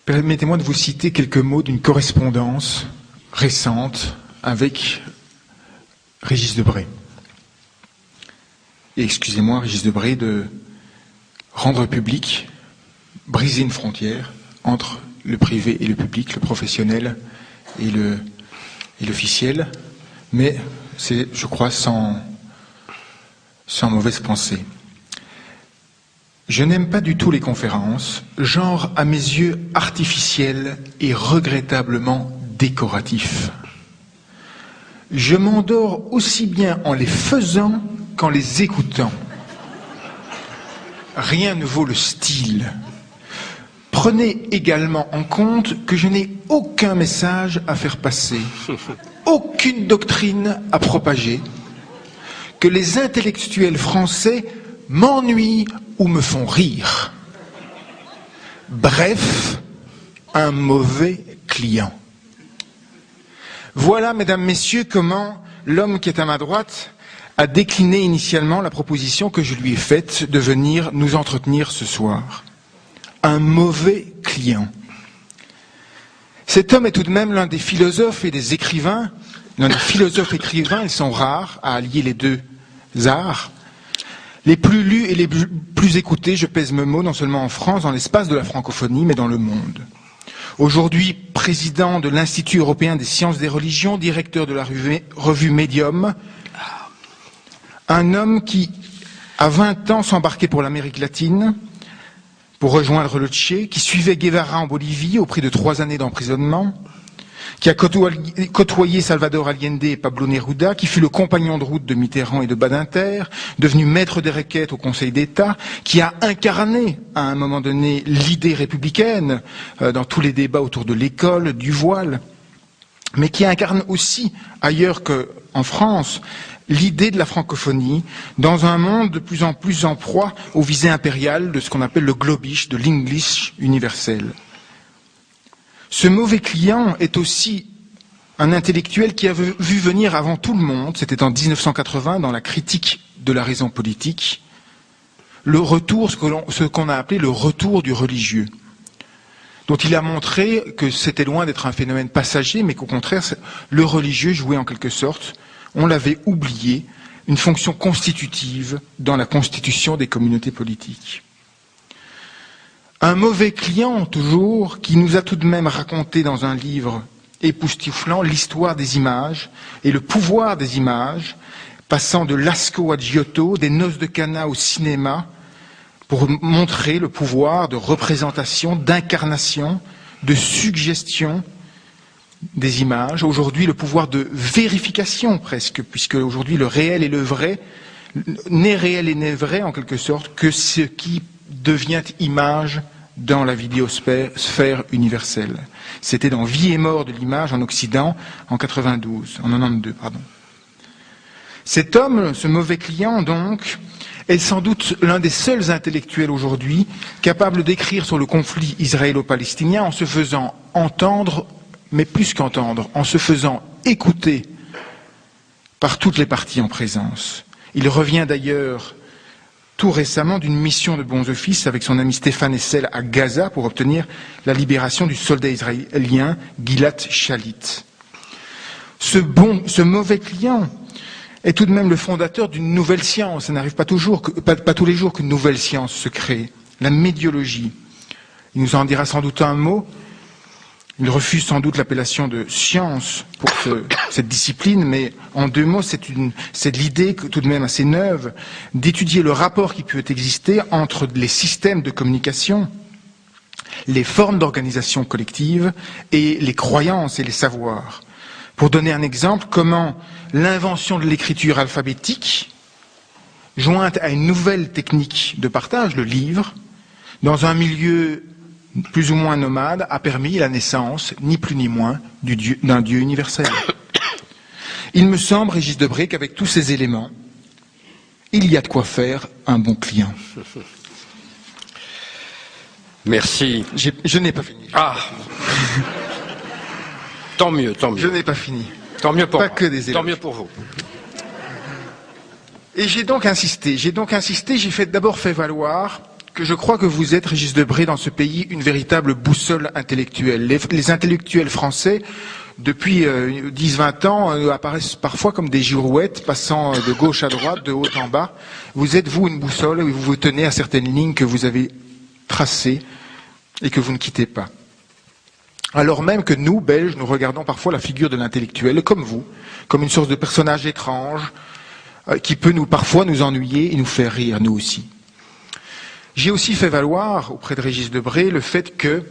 Permettez-moi de vous citer quelques mots d'une correspondance récente avec Régis Debray. Et excusez-moi, Régis Debray, de rendre public, briser une frontière entre le privé et le public, le professionnel et l'officiel, mais c'est, je crois, sans mauvaise pensée. Je n'aime pas du tout les conférences, genre à mes yeux artificiel et regrettablement décoratif. Je m'endors aussi bien en les faisant qu'en les écoutant. Rien ne vaut le style. Prenez également en compte que je n'ai aucun message à faire passer, aucune doctrine à propager, que les intellectuels français m'ennuient ou me font rire. Bref, un mauvais client. Voilà, mesdames, messieurs, comment l'homme qui est à ma droite a décliné initialement la proposition que je lui ai faite de venir nous entretenir ce soir. Un mauvais client. Cet homme est tout de même l'un des philosophes et des écrivains, l'un des philosophes écrivains, ils sont rares à allier les deux arts, les plus lus et les plus écoutés, je pèse mes mots, non seulement en France, dans l'espace de la francophonie, mais dans le monde. Aujourd'hui, président de l'Institut européen des sciences des religions, directeur de la revue Medium, un homme qui, à 20 ans, s'embarquait pour l'Amérique latine, pour rejoindre le Tché, qui suivait Guevara en Bolivie au prix de 3 années d'emprisonnement, qui a côtoyé Salvador Allende et Pablo Neruda, qui fut le compagnon de route de Mitterrand et de Badinter, devenu maître des requêtes au Conseil d'État, qui a incarné à un moment donné l'idée républicaine dans tous les débats autour de l'école, du voile, mais qui incarne aussi, ailleurs qu'en France, l'idée de la francophonie dans un monde de plus en plus en proie aux visées impériales de ce qu'on appelle le globish, de l'English universel. Ce mauvais client est aussi un intellectuel qui a vu venir avant tout le monde, c'était en 1980, dans la critique de la raison politique, le retour, ce qu'on a appelé le retour du religieux, dont il a montré que c'était loin d'être un phénomène passager, mais qu'au contraire, le religieux jouait en quelque sorte, on l'avait oublié, une fonction constitutive dans la constitution des communautés politiques. Un mauvais client, toujours, qui nous a tout de même raconté dans un livre époustouflant l'histoire des images et le pouvoir des images, passant de Lascaux à Giotto, des noces de Cana au cinéma, pour montrer le pouvoir de représentation, d'incarnation, de suggestion des images. Aujourd'hui, le pouvoir de vérification presque, puisque aujourd'hui le réel et le vrai n'est réel et n'est vrai en quelque sorte que ce qui devient image dans la vidéosphère universelle. C'était dans Vie et mort de l'image en Occident en 92, en 92, pardon. Cet homme, ce mauvais client donc, est sans doute l'un des seuls intellectuels aujourd'hui capables d'écrire sur le conflit israélo-palestinien en se faisant entendre, mais plus qu'entendre, en se faisant écouter par toutes les parties en présence. Il revient d'ailleurs tout récemment d'une mission de bons offices avec son ami Stéphane Hessel à Gaza pour obtenir la libération du soldat israélien Gilad Shalit. Ce mauvais client est tout de même le fondateur d'une nouvelle science. Ça n'arrive pas tous les jours qu'une nouvelle science se crée, la médiologie. Il nous en dira sans doute un mot. Il refuse sans doute l'appellation de science pour cette discipline, mais en 2 mots, c'est l'idée, tout de même assez neuve, d'étudier le rapport qui peut exister entre les systèmes de communication, les formes d'organisation collective et les croyances et les savoirs. Pour donner un exemple, comment l'invention de l'écriture alphabétique, jointe à une nouvelle technique de partage, le livre, dans un milieu plus ou moins nomade, a permis la naissance, ni plus ni moins, d'un Dieu universel. Il me semble, Régis Debray, qu'avec tous ces éléments, il y a de quoi faire un bon client. Merci. Je n'ai pas fini. Ah. Tant mieux, tant mieux. Je n'ai pas fini. Tant mieux pour pas moi. Que des éloges. Tant mieux pour vous. Et j'ai donc insisté, j'ai fait d'abord fait valoir que je crois que vous êtes, Régis Debray, dans ce pays, une véritable boussole intellectuelle. Les intellectuels français, depuis 10-20 ans, apparaissent parfois comme des girouettes, passant de gauche à droite, de haut en bas. Vous êtes, vous, une boussole, et vous vous tenez à certaines lignes que vous avez tracées et que vous ne quittez pas. Alors même que nous, Belges, nous regardons parfois la figure de l'intellectuel, comme vous, comme une sorte de personnage étrange, qui peut parfois nous ennuyer et nous faire rire, nous aussi. J'ai aussi fait valoir, auprès de Régis Debray, le fait que,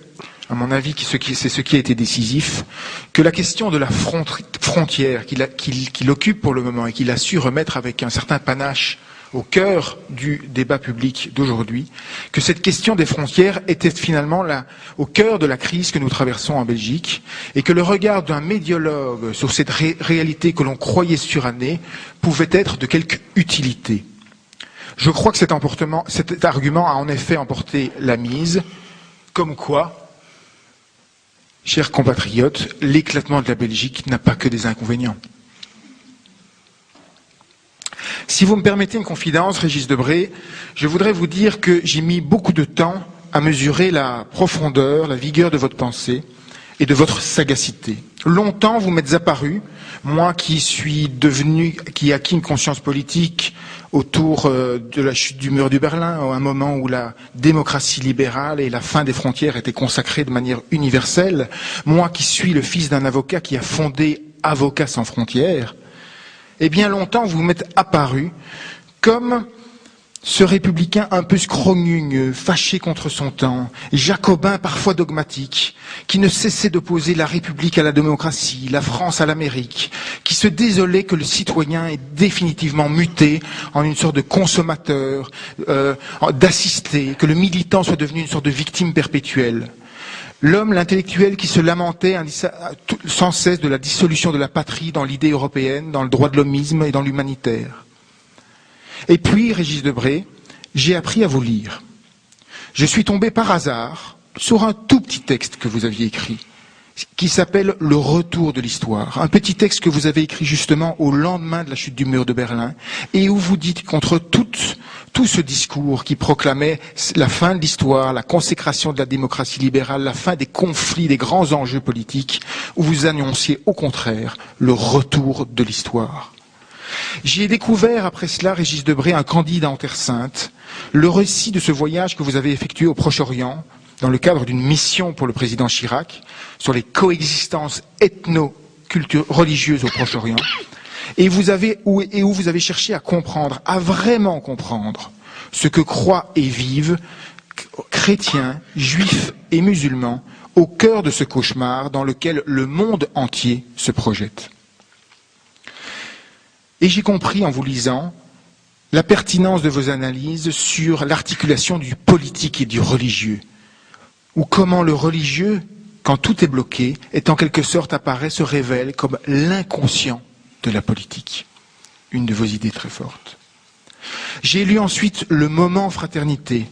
à mon avis, c'est ce qui a été décisif, que la question de la frontière qu'il occupe pour le moment et qu'il a su remettre avec un certain panache au cœur du débat public d'aujourd'hui, que cette question des frontières était finalement au cœur de la crise que nous traversons en Belgique, et que le regard d'un médiologue sur cette réalité que l'on croyait surannée pouvait être de quelque utilité. Je crois que cet argument a en effet emporté la mise, comme quoi, chers compatriotes, l'éclatement de la Belgique n'a pas que des inconvénients. Si vous me permettez une confidence, Régis Debray, je voudrais vous dire que j'ai mis beaucoup de temps à mesurer la profondeur, la vigueur de votre pensée et de votre sagacité. Longtemps, vous m'êtes apparu, moi qui ai acquis une conscience politique autour de la chute du mur de Berlin, à un moment où la démocratie libérale et la fin des frontières étaient consacrées de manière universelle, moi qui suis le fils d'un avocat qui a fondé Avocats sans frontières, et bien longtemps vous m'êtes apparu comme ce républicain un peu scrogneux, fâché contre son temps, jacobin parfois dogmatique, qui ne cessait d'opposer la République à la démocratie, la France à l'Amérique, qui se désolait que le citoyen ait définitivement muté en une sorte de consommateur, d'assisté, que le militant soit devenu une sorte de victime perpétuelle. L'homme, l'intellectuel qui se lamentait sans cesse de la dissolution de la patrie dans l'idée européenne, dans le droit de l'hommisme et dans l'humanitaire. Et puis, Régis Debray, j'ai appris à vous lire. Je suis tombé par hasard sur un tout petit texte que vous aviez écrit, qui s'appelle « Le retour de l'histoire ». Un petit texte que vous avez écrit justement au lendemain de la chute du mur de Berlin, et où vous dites contre tout ce discours qui proclamait la fin de l'histoire, la consécration de la démocratie libérale, la fin des conflits, des grands enjeux politiques, où vous annonciez au contraire le retour de l'histoire. J'ai découvert après cela, Régis Debray, un candidat en Terre Sainte, le récit de ce voyage que vous avez effectué au Proche-Orient, dans le cadre d'une mission pour le président Chirac, sur les coexistences ethno-religieuses au Proche-Orient, et où vous avez cherché à comprendre, à vraiment comprendre, ce que croient et vivent chrétiens, juifs et musulmans au cœur de ce cauchemar dans lequel le monde entier se projette. Et j'ai compris en vous lisant la pertinence de vos analyses sur l'articulation du politique et du religieux, ou comment le religieux, quand tout est bloqué, est en quelque sorte se révèle comme l'inconscient de la politique. Une de vos idées très fortes. J'ai lu ensuite Le Moment Fraternité,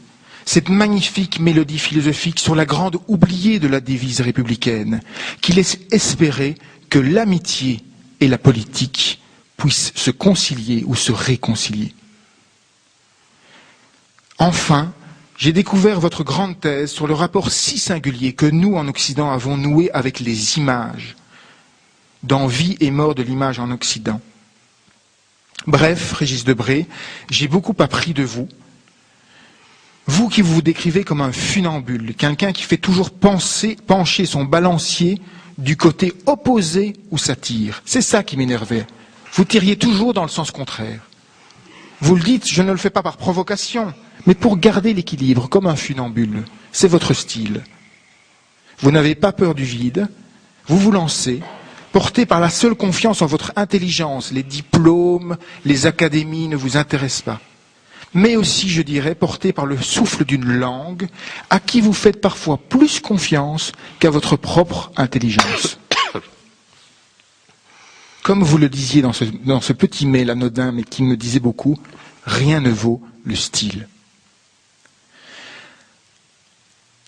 cette magnifique mélodie philosophique sur la grande oubliée de la devise républicaine, qui laisse espérer que l'amitié et la politique puissent se concilier ou se réconcilier. Enfin, j'ai découvert votre grande thèse sur le rapport si singulier que nous, en Occident, avons noué avec les images, dans Vie et mort de l'image en Occident. Bref, Régis Debray, j'ai beaucoup appris de vous. Vous qui vous décrivez comme un funambule, quelqu'un qui fait toujours pencher son balancier du côté opposé où ça tire. C'est ça qui m'énervait. Vous tiriez toujours dans le sens contraire. Vous le dites, je ne le fais pas par provocation, mais pour garder l'équilibre, comme un funambule. C'est votre style. Vous n'avez pas peur du vide, vous vous lancez, porté par la seule confiance en votre intelligence. Les diplômes, les académies ne vous intéressent pas. Mais aussi, je dirais, porté par le souffle d'une langue, à qui vous faites parfois plus confiance qu'à votre propre intelligence. Comme vous le disiez dans ce petit mail anodin, mais qui me disait beaucoup, rien ne vaut le style.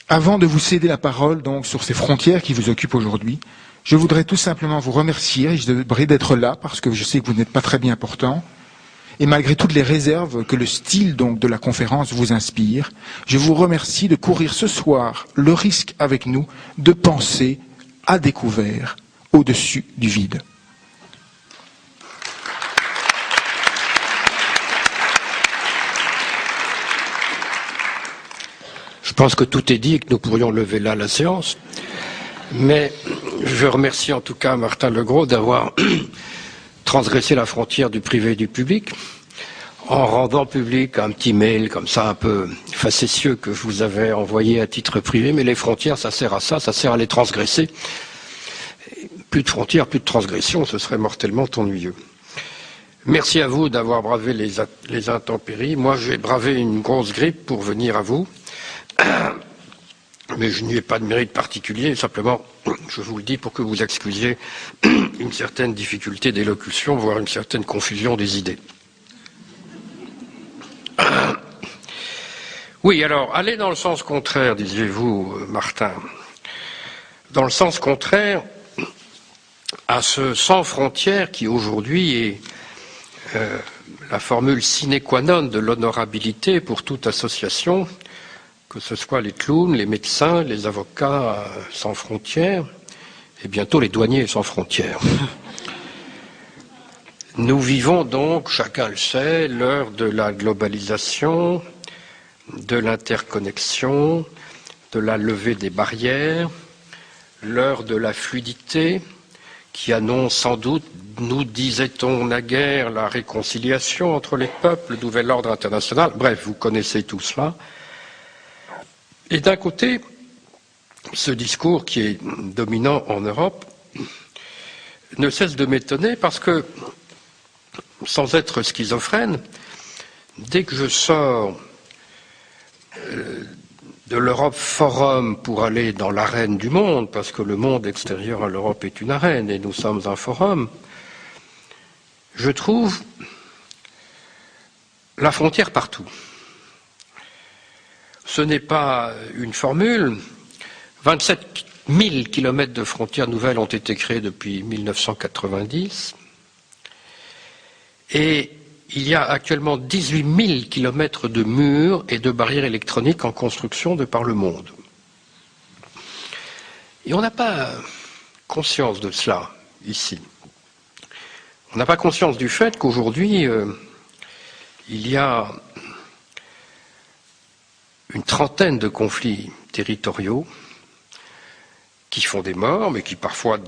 Avant de vous céder la parole donc sur ces frontières qui vous occupent aujourd'hui, je voudrais tout simplement vous remercier, et je devrais d'être là parce que je sais que vous n'êtes pas très bien portant, et malgré toutes les réserves que le style donc de la conférence vous inspire, je vous remercie de courir ce soir le risque avec nous de penser à découvert au-dessus du vide. Je pense que tout est dit et que nous pourrions lever là la séance. Mais je remercie en tout cas Martin Legros d'avoir transgressé la frontière du privé et du public en rendant public un petit mail comme ça un peu facétieux que je vous avais envoyé à titre privé. Mais les frontières, ça sert à ça sert à les transgresser. Plus de frontières, plus de transgressions, ce serait mortellement ennuyeux. Merci à vous d'avoir bravé les intempéries. Moi, j'ai bravé une grosse grippe pour venir à vous. Mais je n'y ai pas de mérite particulier, simplement, je vous le dis pour que vous excusiez une certaine difficulté d'élocution, voire une certaine confusion des idées. Oui, alors, allez dans le sens contraire, disiez-vous, Martin. Dans le sens contraire à ce sans frontières qui aujourd'hui est la formule sine qua non de l'honorabilité pour toute association, que ce soit les clowns, les médecins, les avocats sans frontières, et bientôt les douaniers sans frontières. Nous vivons donc, chacun le sait, l'heure de la globalisation, de l'interconnexion, de la levée des barrières, l'heure de la fluidité, qui annonce sans doute, nous disait-on naguère, la réconciliation entre les peuples, le nouvel ordre international. Bref, vous connaissez tout cela. Et d'un côté, ce discours qui est dominant en Europe ne cesse de m'étonner parce que, sans être schizophrène, dès que je sors de l'Europe Forum pour aller dans l'arène du monde, parce que le monde extérieur à l'Europe est une arène et nous sommes un forum, je trouve la frontière partout. Ce n'est pas une formule. 27 000 kilomètres de frontières nouvelles ont été créées depuis 1990. Et il y a actuellement 18 000 kilomètres de murs et de barrières électroniques en construction de par le monde. Et on n'a pas conscience de cela ici. On n'a pas conscience du fait qu'aujourd'hui, il y a une trentaine de conflits territoriaux qui font des morts, mais qui parfois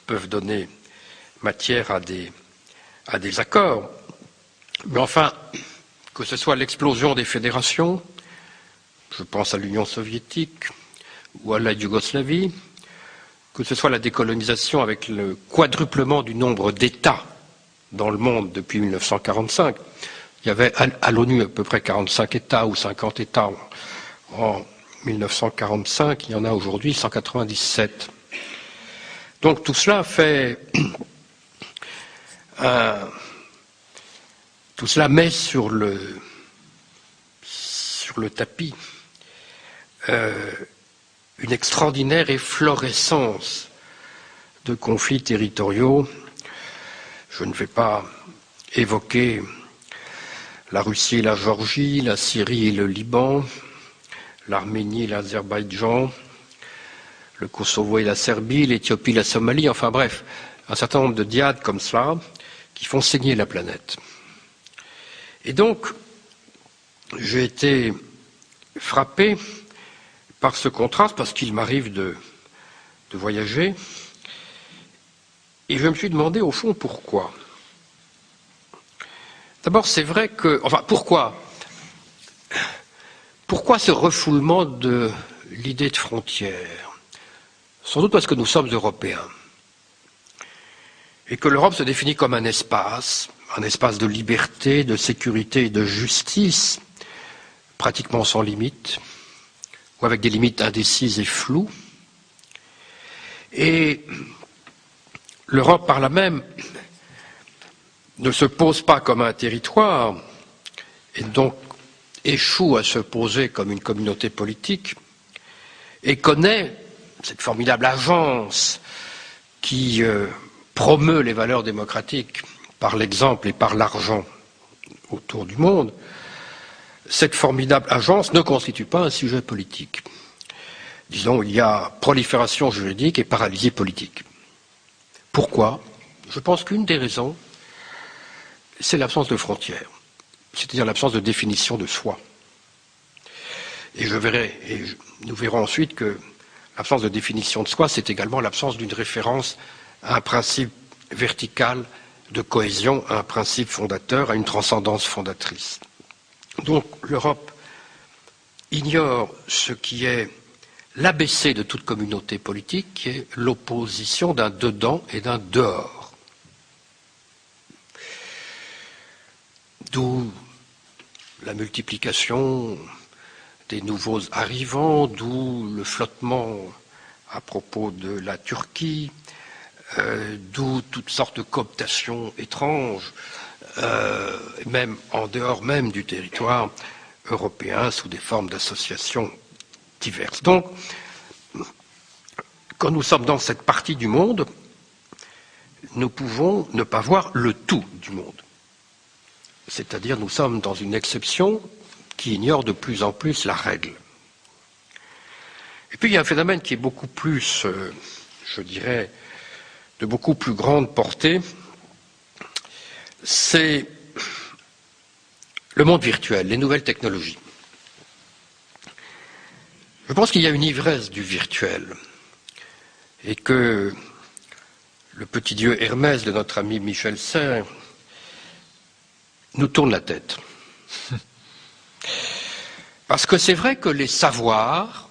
peuvent donner matière à des accords. Mais enfin, que ce soit l'explosion des fédérations, je pense à l'Union soviétique ou à la Yougoslavie, que ce soit la décolonisation avec le quadruplement du nombre d'États dans le monde depuis 1945, il y avait à l'ONU à peu près 45 États ou 50 États en 1945, il y en a aujourd'hui 197. Donc tout cela fait tout cela met sur le tapis une extraordinaire efflorescence de conflits territoriaux. Je ne vais pas évoquer la Russie et la Géorgie, la Syrie et le Liban, l'Arménie et l'Azerbaïdjan, le Kosovo et la Serbie, l'Éthiopie et la Somalie, enfin bref, un certain nombre de dyades comme cela qui font saigner la planète. Et donc, j'ai été frappé par ce contraste, parce qu'il m'arrive de voyager, et je me suis demandé au fond pourquoi. D'abord, c'est vrai que... Enfin, pourquoi ce refoulement de l'idée de frontière? Sans doute parce que nous sommes Européens. Et que l'Europe se définit comme un espace de liberté, de sécurité et de justice, pratiquement sans limite, ou avec des limites indécises et floues. Et l'Europe, par là même, ne se pose pas comme un territoire, et donc échoue à se poser comme une communauté politique, et connaît cette formidable agence qui promeut les valeurs démocratiques par l'exemple et par l'argent. autour du monde, cette formidable agence ne constitue pas un sujet politique. Disons, il y a prolifération juridique et paralysie politique. Pourquoi ? Je pense qu'une des raisons, c'est l'absence de frontières, c'est-à-dire l'absence de définition de soi. Et nous verrons ensuite que l'absence de définition de soi, c'est également l'absence d'une référence à un principe vertical de cohésion, à un principe fondateur, à une transcendance fondatrice. Donc l'Europe ignore ce qui est l'ABC de toute communauté politique, qui est l'opposition d'un dedans et d'un dehors. D'où la multiplication des nouveaux arrivants, d'où le flottement à propos de la Turquie, d'où toutes sortes de cooptations étranges, même en dehors même du territoire européen, sous des formes d'associations diverses. Donc, quand nous sommes dans cette partie du monde, nous pouvons ne pas voir le tout du monde. C'est-à-dire, nous sommes dans une exception qui ignore de plus en plus la règle. Et puis, il y a un phénomène qui est beaucoup plus, je dirais, de beaucoup plus grande portée, c'est le monde virtuel, les nouvelles technologies. Je pense qu'il y a une ivresse du virtuel et que le petit dieu Hermès de notre ami Michel Serres nous tourne la tête. Parce que c'est vrai que les savoirs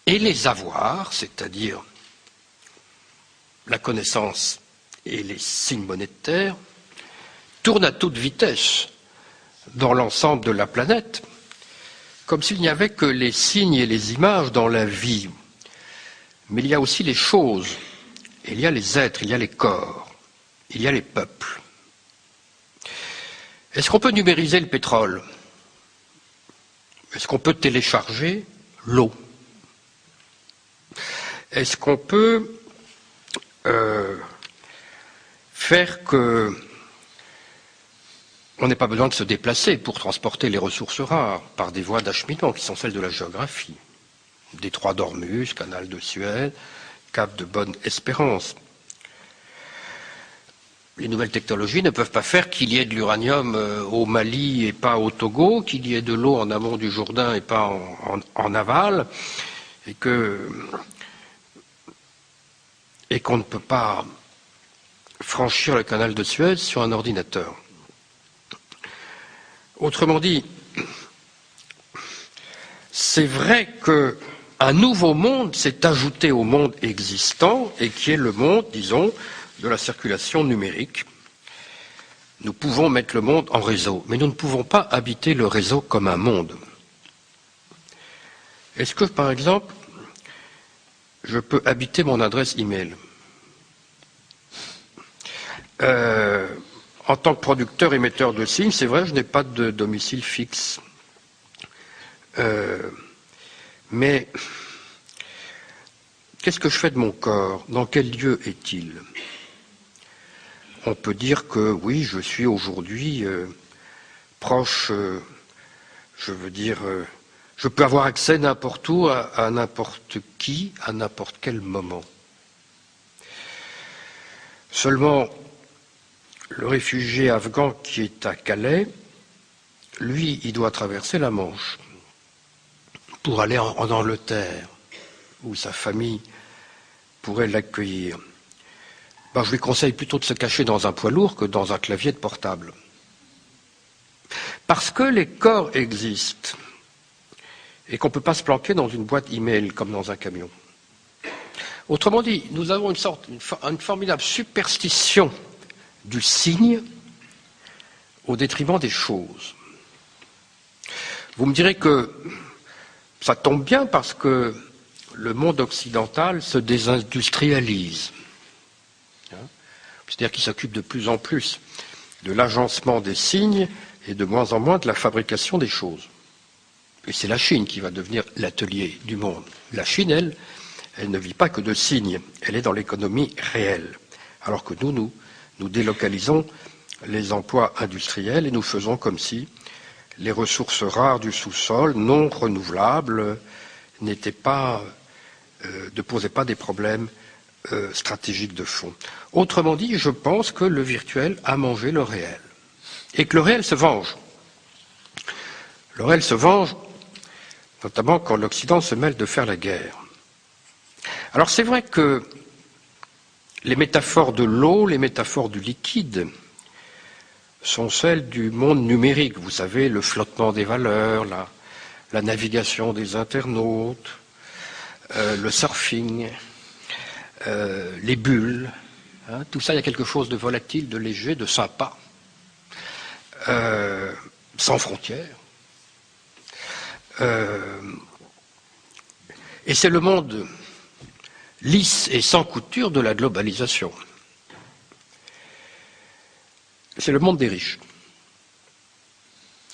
et les avoirs, c'est-à-dire la connaissance et les signes monétaires, tournent à toute vitesse dans l'ensemble de la planète, comme s'il n'y avait que les signes et les images dans la vie. Mais il y a aussi les choses, il y a les êtres, il y a les corps, il y a les peuples. Est-ce qu'on peut numériser le pétrole ? Est-ce qu'on peut télécharger l'eau ? Est-ce qu'on peut faire que on n'ait pas besoin de se déplacer pour transporter les ressources rares par des voies d'acheminement qui sont celles de la géographie. Détroit d'Ormuz, canal de Suez, cap de Bonne-Espérance. Les nouvelles technologies ne peuvent pas faire qu'il y ait de l'uranium au Mali et pas au Togo, qu'il y ait de l'eau en amont du Jourdain et pas en aval, et qu'on ne peut pas franchir le canal de Suez sur un ordinateur. Autrement dit, c'est vrai qu'un nouveau monde s'est ajouté au monde existant et qui est le monde, disons, de la circulation numérique. Nous pouvons mettre le monde en réseau, mais nous ne pouvons pas habiter le réseau comme un monde. Est-ce que, par exemple, je peux habiter mon adresse email ? En tant que producteur émetteur de signes, c'est vrai, je n'ai pas de domicile fixe. Mais qu'est-ce que je fais de mon corps ? Dans quel lieu est-il ? On peut dire que oui, je suis aujourd'hui proche, je peux avoir accès n'importe où, à n'importe qui, à n'importe quel moment. Seulement, le réfugié afghan qui est à Calais, lui, il doit traverser la Manche pour aller en Angleterre, où sa famille pourrait l'accueillir. Je lui conseille plutôt de se cacher dans un poids lourd que dans un clavier de portable. Parce que les corps existent et qu'on ne peut pas se planquer dans une boîte email comme dans un camion. Autrement dit, nous avons une formidable superstition du signe au détriment des choses. Vous me direz que ça tombe bien parce que le monde occidental se désindustrialise. C'est-à-dire qu'il s'occupe de plus en plus de l'agencement des signes et de moins en moins de la fabrication des choses. Et c'est la Chine qui va devenir l'atelier du monde. La Chine, elle ne vit pas que de signes, elle est dans l'économie réelle. Alors que nous délocalisons les emplois industriels et nous faisons comme si les ressources rares du sous-sol, non renouvelables, ne posaient pas des problèmes stratégiques de fond. Autrement dit, je pense que le virtuel a mangé le réel et que le réel se venge. Le réel se venge, notamment quand l'Occident se mêle de faire la guerre. Alors c'est vrai que les métaphores de l'eau, les métaphores du liquide, sont celles du monde numérique. Vous savez, le flottement des valeurs, la navigation des internautes, le surfing, les bulles. Hein, tout ça, il y a quelque chose de volatile, de léger, de sympa, sans frontières. Et c'est le monde lisse et sans couture de la globalisation. C'est le monde des riches.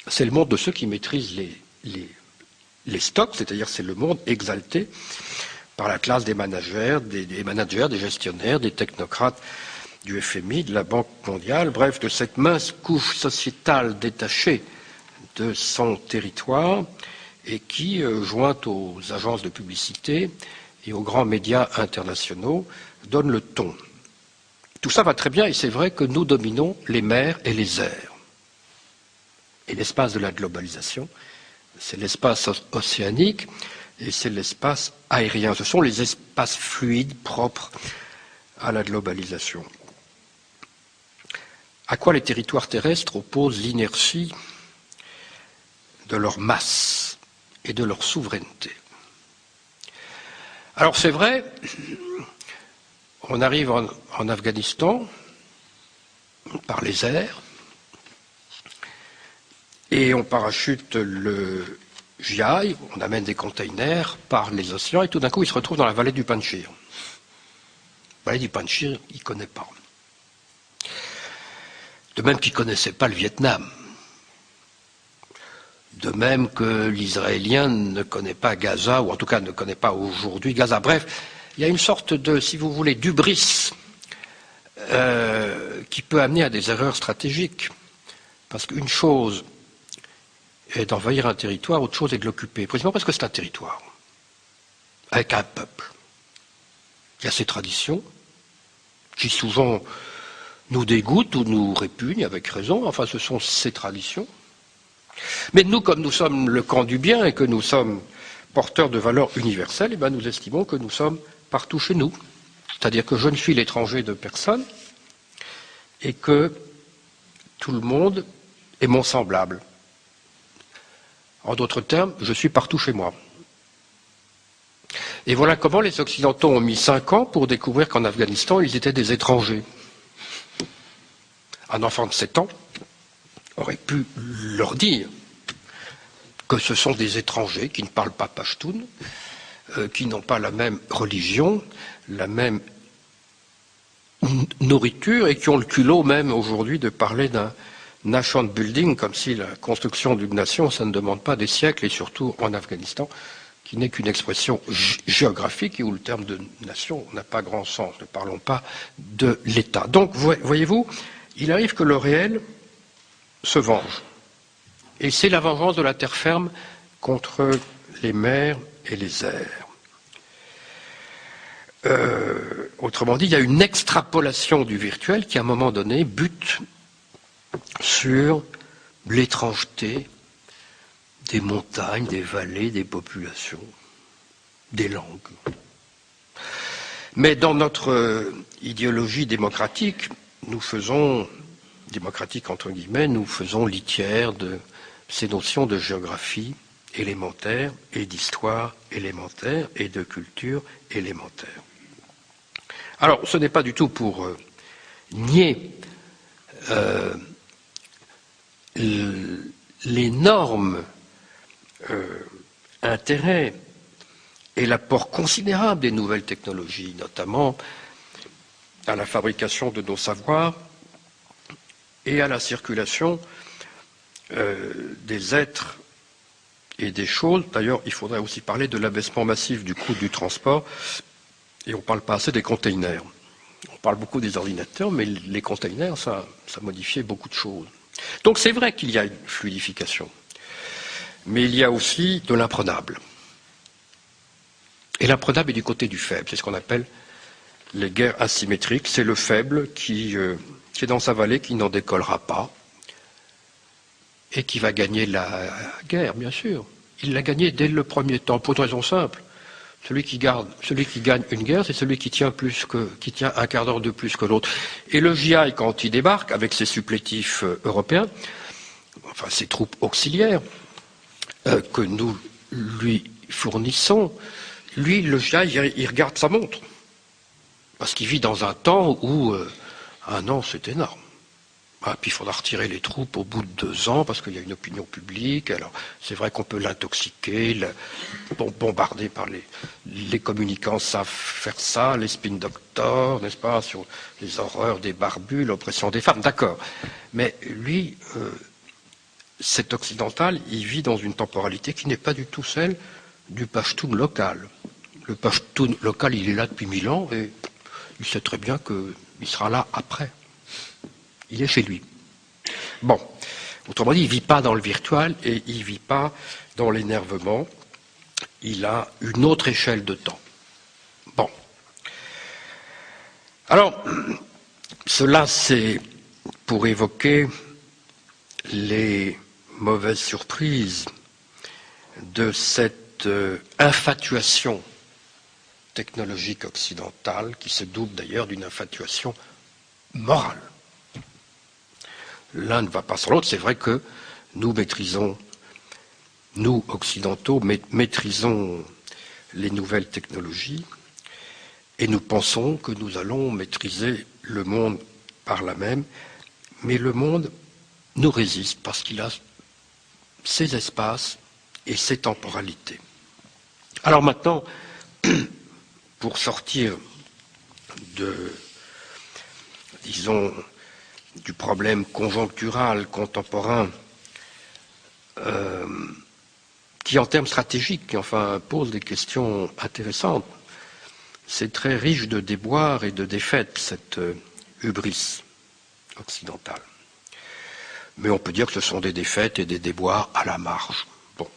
C'est le monde de ceux qui maîtrisent les stocks, c'est-à-dire c'est le monde exalté par la classe des managers, des gestionnaires, des technocrates du FMI, de la Banque mondiale, bref, de cette mince couche sociétale détachée de son territoire et qui, jointe aux agences de publicité et aux grands médias internationaux, donne le ton. Tout ça va très bien et c'est vrai que nous dominons les mers et les airs. Et l'espace de la globalisation, c'est l'espace océanique et c'est l'espace aérien. Ce sont les espaces fluides propres à la globalisation. À quoi les territoires terrestres opposent l'inertie de leur masse et de leur souveraineté. Alors c'est vrai, on arrive en Afghanistan par les airs et on parachute le GI, on amène des containers par les océans et tout d'un coup il se retrouve dans la vallée du Panjshir. La vallée du Panjshir, il ne connaît pas. De même qu'il ne connaissait pas le Vietnam. De même que l'Israélien ne connaît pas Gaza, ou en tout cas ne connaît pas aujourd'hui Gaza. Bref, il y a une sorte de, si vous voulez, d'hubris qui peut amener à des erreurs stratégiques. Parce qu'une chose est d'envahir un territoire, autre chose est de l'occuper. Précisément parce que c'est un territoire, avec un peuple. Il y a ses traditions, qui souvent nous dégoûtent ou nous répugnent, avec raison. Enfin, ce sont ces traditions. Mais nous, comme nous sommes le camp du bien et que nous sommes porteurs de valeurs universelles, eh bien, nous estimons que nous sommes partout chez nous. C'est-à-dire que je ne suis l'étranger de personne et que tout le monde est mon semblable. En d'autres termes, je suis partout chez moi. Et voilà comment les Occidentaux ont mis 5 ans pour découvrir qu'en Afghanistan, ils étaient des étrangers. Un enfant de 7 ans aurait pu leur dire que ce sont des étrangers qui ne parlent pas pachtoun, qui n'ont pas la même religion, la même nourriture et qui ont le culot même aujourd'hui de parler d'un nation building comme si la construction d'une nation, ça ne demande pas des siècles et surtout en Afghanistan, qui n'est qu'une expression géographique et où le terme de nation n'a pas grand sens. Ne parlons pas de l'État. Donc, voyez-vous, il arrive que le réel se venge. Et c'est la vengeance de la terre ferme contre les mers et les airs. Autrement dit, il y a une extrapolation du virtuel qui, à un moment donné, bute sur l'étrangeté des montagnes, des vallées, des populations, des langues. Mais dans notre idéologie démocratique, nous faisons, démocratique entre guillemets, nous faisons litière de ces notions de géographie élémentaire et d'histoire élémentaire et de culture élémentaire. Alors, ce n'est pas du tout pour nier l'énorme intérêt et l'apport considérable des nouvelles technologies, notamment à la fabrication de nos savoirs et à la circulation des êtres et des choses. D'ailleurs, il faudrait aussi parler de l'abaissement massif du coût du transport, et on ne parle pas assez des containers. On parle beaucoup des ordinateurs, mais les containers, ça modifiait beaucoup de choses. Donc c'est vrai qu'il y a une fluidification. Mais il y a aussi de l'imprenable. Et l'imprenable est du côté du faible. C'est ce qu'on appelle les guerres asymétriques. C'est le faible qui est dans sa vallée, qui n'en décollera pas, et qui va gagner la guerre, bien sûr. Il l'a gagnée dès le premier temps, pour une raison simple. Celui qui gagne une guerre, c'est celui qui tient un quart d'heure de plus que l'autre. Et le GI, quand il débarque, avec ses supplétifs européens, enfin ses troupes auxiliaires, que nous lui fournissons, lui, le GI, il regarde sa montre. Parce qu'il vit dans un temps où un an, c'est énorme. Ah, puis il faudra retirer les troupes au bout de 2 ans parce qu'il y a une opinion publique. Alors c'est vrai qu'on peut l'intoxiquer, bombarder par les communicants savent faire ça, les spin doctors, n'est-ce pas, sur les horreurs des barbus, l'oppression des femmes, d'accord. Mais lui, cet occidental, il vit dans une temporalité qui n'est pas du tout celle du Pashtun local. Le Pashtun local, il est là depuis 1000 ans et il sait très bien qu'il sera là après. Il est chez lui. Bon, autrement dit, il ne vit pas dans le virtuel et il ne vit pas dans l'énervement. Il a une autre échelle de temps. Bon. Alors, cela, c'est pour évoquer les mauvaises surprises de cette infatuation technologique occidentale, qui se double d'ailleurs d'une infatuation morale. L'un ne va pas sans l'autre. C'est vrai que nous maîtrisons, nous occidentaux, maîtrisons les nouvelles technologies et nous pensons que nous allons maîtriser le monde par là même, mais le monde nous résiste parce qu'il a ses espaces et ses temporalités. Alors maintenant, pour sortir disons, du problème conjonctural contemporain qui, en termes stratégiques, enfin, pose des questions intéressantes. C'est très riche de déboires et de défaites, cette hubris occidentale. Mais on peut dire que ce sont des défaites et des déboires à la marge. Bon.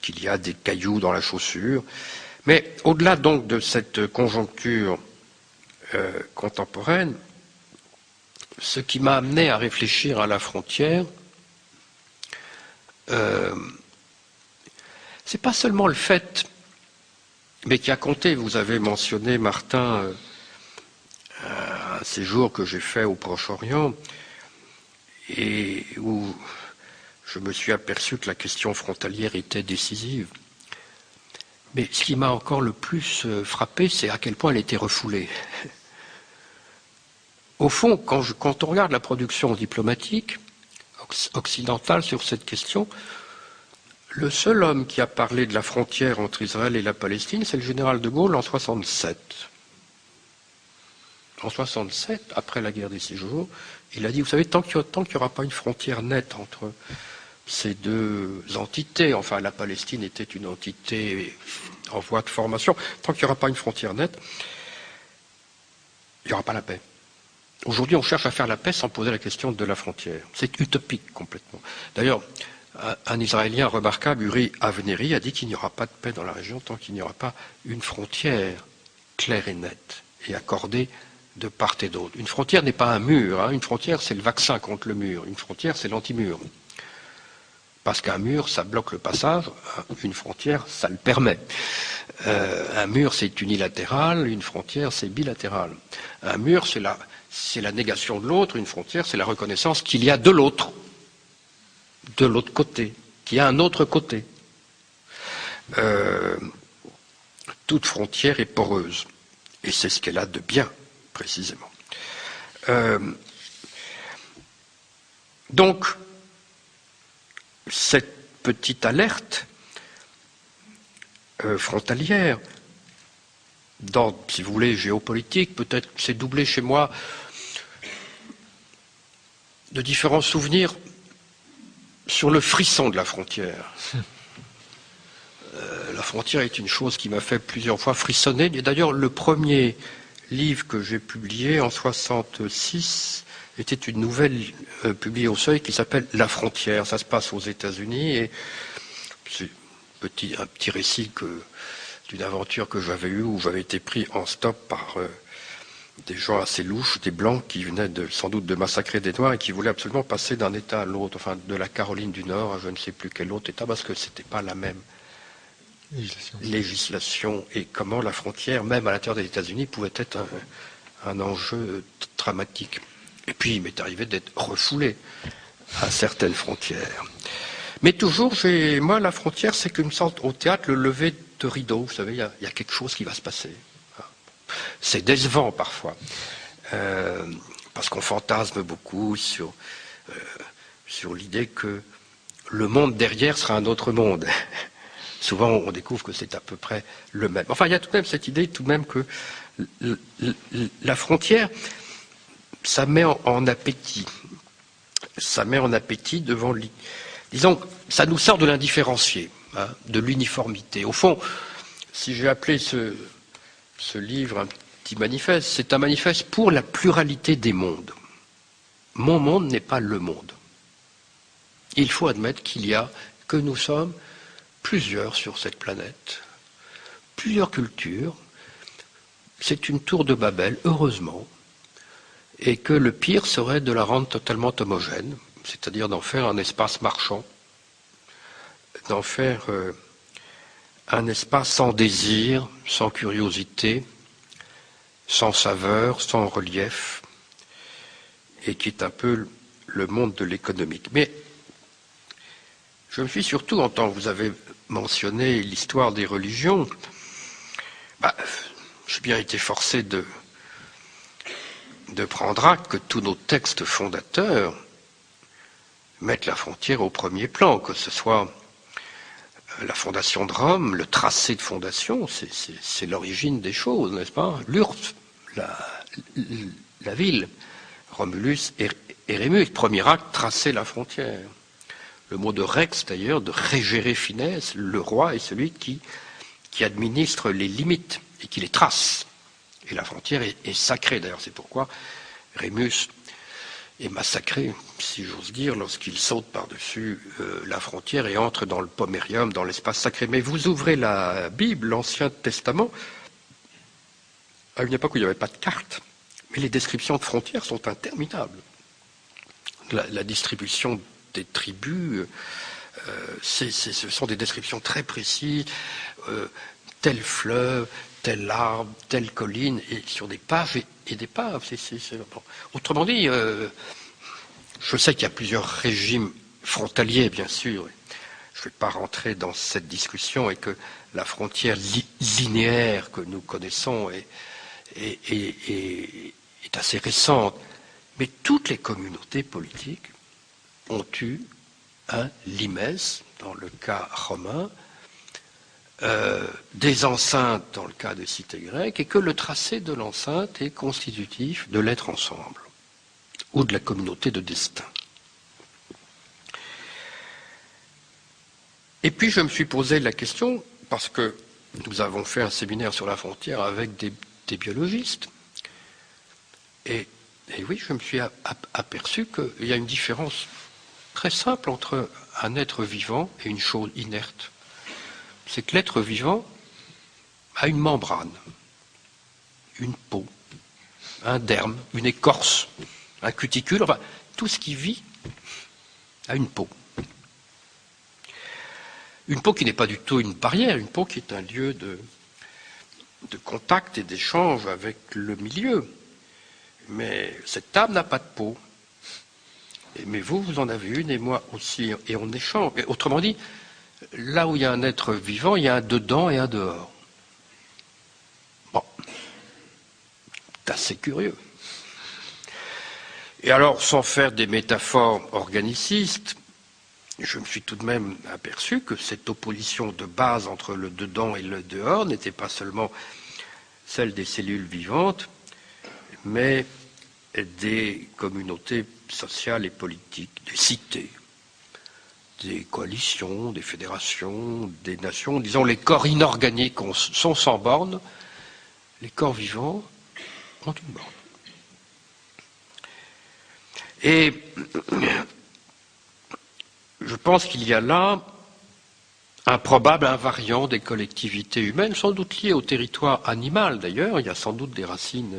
Qu'il y a des cailloux dans la chaussure. Mais au-delà donc de cette conjoncture contemporaine, ce qui m'a amené à réfléchir à la frontière, c'est pas seulement le fait, mais qui a compté. Vous avez mentionné, Martin, un séjour que j'ai fait au Proche-Orient et où je me suis aperçu que la question frontalière était décisive. Mais ce qui m'a encore le plus frappé, c'est à quel point elle était refoulée. Au fond, quand on regarde la production diplomatique occidentale sur cette question, le seul homme qui a parlé de la frontière entre Israël et la Palestine, c'est le général de Gaulle en 1967. En 1967, après la guerre des 6 jours, il a dit, vous savez, tant qu'il n'y aura pas une frontière nette entre ces deux entités, enfin la Palestine était une entité en voie de formation, tant qu'il n'y aura pas une frontière nette, il n'y aura pas la paix. Aujourd'hui, on cherche à faire la paix sans poser la question de la frontière. C'est utopique complètement. D'ailleurs, un Israélien remarquable, Uri Avneri, a dit qu'il n'y aura pas de paix dans la région tant qu'il n'y aura pas une frontière claire et nette et accordée de part et d'autre. Une frontière n'est pas un mur. Une frontière, c'est le vaccin contre le mur. Une frontière, c'est l'anti-mur. Parce qu'un mur, ça bloque le passage. Une frontière, ça le permet. Un mur, c'est unilatéral. Une frontière, c'est bilatéral. Un mur, c'est la négation de l'autre. Une frontière, c'est la reconnaissance qu'il y a de l'autre côté, qu'il y a un autre côté. Toute frontière est poreuse. Et c'est ce qu'elle a de bien, précisément. Donc, cette petite alerte frontalière, d'ordre, si vous voulez, géopolitique, peut-être c'est doublé chez moi de différents souvenirs sur le frisson de la frontière. La frontière est une chose qui m'a fait plusieurs fois frissonner. Et d'ailleurs, le premier livre que j'ai publié en 1966 était une nouvelle publiée au Seuil qui s'appelle La frontière. Ça se passe aux États-Unis et c'est un petit récit d'une aventure que j'avais eue où j'avais été pris en stop par des gens assez louches, des Blancs qui venaient sans doute de massacrer des Noirs et qui voulaient absolument passer d'un État à l'autre, enfin de la Caroline du Nord à je ne sais plus quel autre État, parce que c'était pas la même législation et comment la frontière, même à l'intérieur des États-Unis, pouvait être un enjeu dramatique. Et puis il m'est arrivé d'être refoulé à certaines frontières. Mais toujours, moi, la frontière, c'est qu'une sorte, au théâtre, le lever de rideau, vous savez, il y a quelque chose qui va se passer. C'est décevant parfois, parce qu'on fantasme beaucoup sur l'idée que le monde derrière sera un autre monde. Souvent, on découvre que c'est à peu près le même. Enfin, il y a tout de même cette idée, tout de même, que la frontière, ça met en appétit. Ça met en appétit devant... Disons, ça nous sort de l'indifférencié, hein, de l'uniformité. Au fond, si j'ai appelé ce livre un petit manifeste, c'est un manifeste pour la pluralité des mondes. Mon monde n'est pas le monde. Il faut admettre que nous sommes plusieurs sur cette planète, plusieurs cultures. C'est une tour de Babel, heureusement, et que le pire serait de la rendre totalement homogène, c'est-à-dire d'en faire un espace marchand, d'en faire un espace sans désir, sans curiosité, sans saveur, sans relief, et qui est un peu le monde de l'économique. Mais je me suis surtout, en tant que vous avez mentionné l'histoire des religions, j'ai bien été forcé de prendre acte que tous nos textes fondateurs mettent la frontière au premier plan, que ce soit la fondation de Rome, le tracé de fondation, c'est l'origine des choses, n'est-ce pas? L'Urbe, la ville, Romulus et Rémus, premier acte, tracer la frontière. Le mot de rex, d'ailleurs, de régere fines, le roi est celui qui administre les limites et qui les trace. Et la frontière est sacrée, d'ailleurs, c'est pourquoi Rémus est massacré, si j'ose dire, lorsqu'il saute par-dessus la frontière et entre dans le pomérium, dans l'espace sacré. Mais vous ouvrez la Bible, l'Ancien Testament, à une époque où il n'y avait pas de carte, mais les descriptions de frontières sont interminables. La distribution des tribus, ce sont des descriptions très précises, tel fleuve, tel arbre, telle colline, et sur des pages et des pages. Bon. Autrement dit, je sais qu'il y a plusieurs régimes frontaliers, bien sûr. Je ne vais pas rentrer dans cette discussion et que la frontière linéaire que nous connaissons est assez récente. Mais toutes les communautés politiques ont eu un limes, dans le cas romain, des enceintes dans le cas des cités grecques, et que le tracé de l'enceinte est constitutif de l'être ensemble, ou de la communauté de destin. Et puis je me suis posé la question, parce que nous avons fait un séminaire sur la frontière avec des biologistes, et oui, je me suis aperçu qu'il y a une différence très simple entre un être vivant et une chose inerte. C'est que l'être vivant a une membrane, une peau, un derme, une écorce, un cuticule, enfin, tout ce qui vit a une peau. Une peau qui n'est pas du tout une barrière, une peau qui est un lieu de contact et d'échange avec le milieu. Mais cette table n'a pas de peau. Mais vous en avez une et moi aussi, et on échange. Et autrement dit, là où il y a un être vivant, il y a un dedans et un dehors. Bon, c'est assez curieux. Et alors, sans faire des métaphores organicistes, je me suis tout de même aperçu que cette opposition de base entre le dedans et le dehors n'était pas seulement celle des cellules vivantes, mais des communautés sociales et politiques, des cités, des coalitions, des fédérations, des nations, disons les corps inorganiques sont sans bornes, les corps vivants ont une borne. Et je pense qu'il y a là un probable invariant des collectivités humaines, sans doute lié au territoire animal d'ailleurs. Il y a sans doute des racines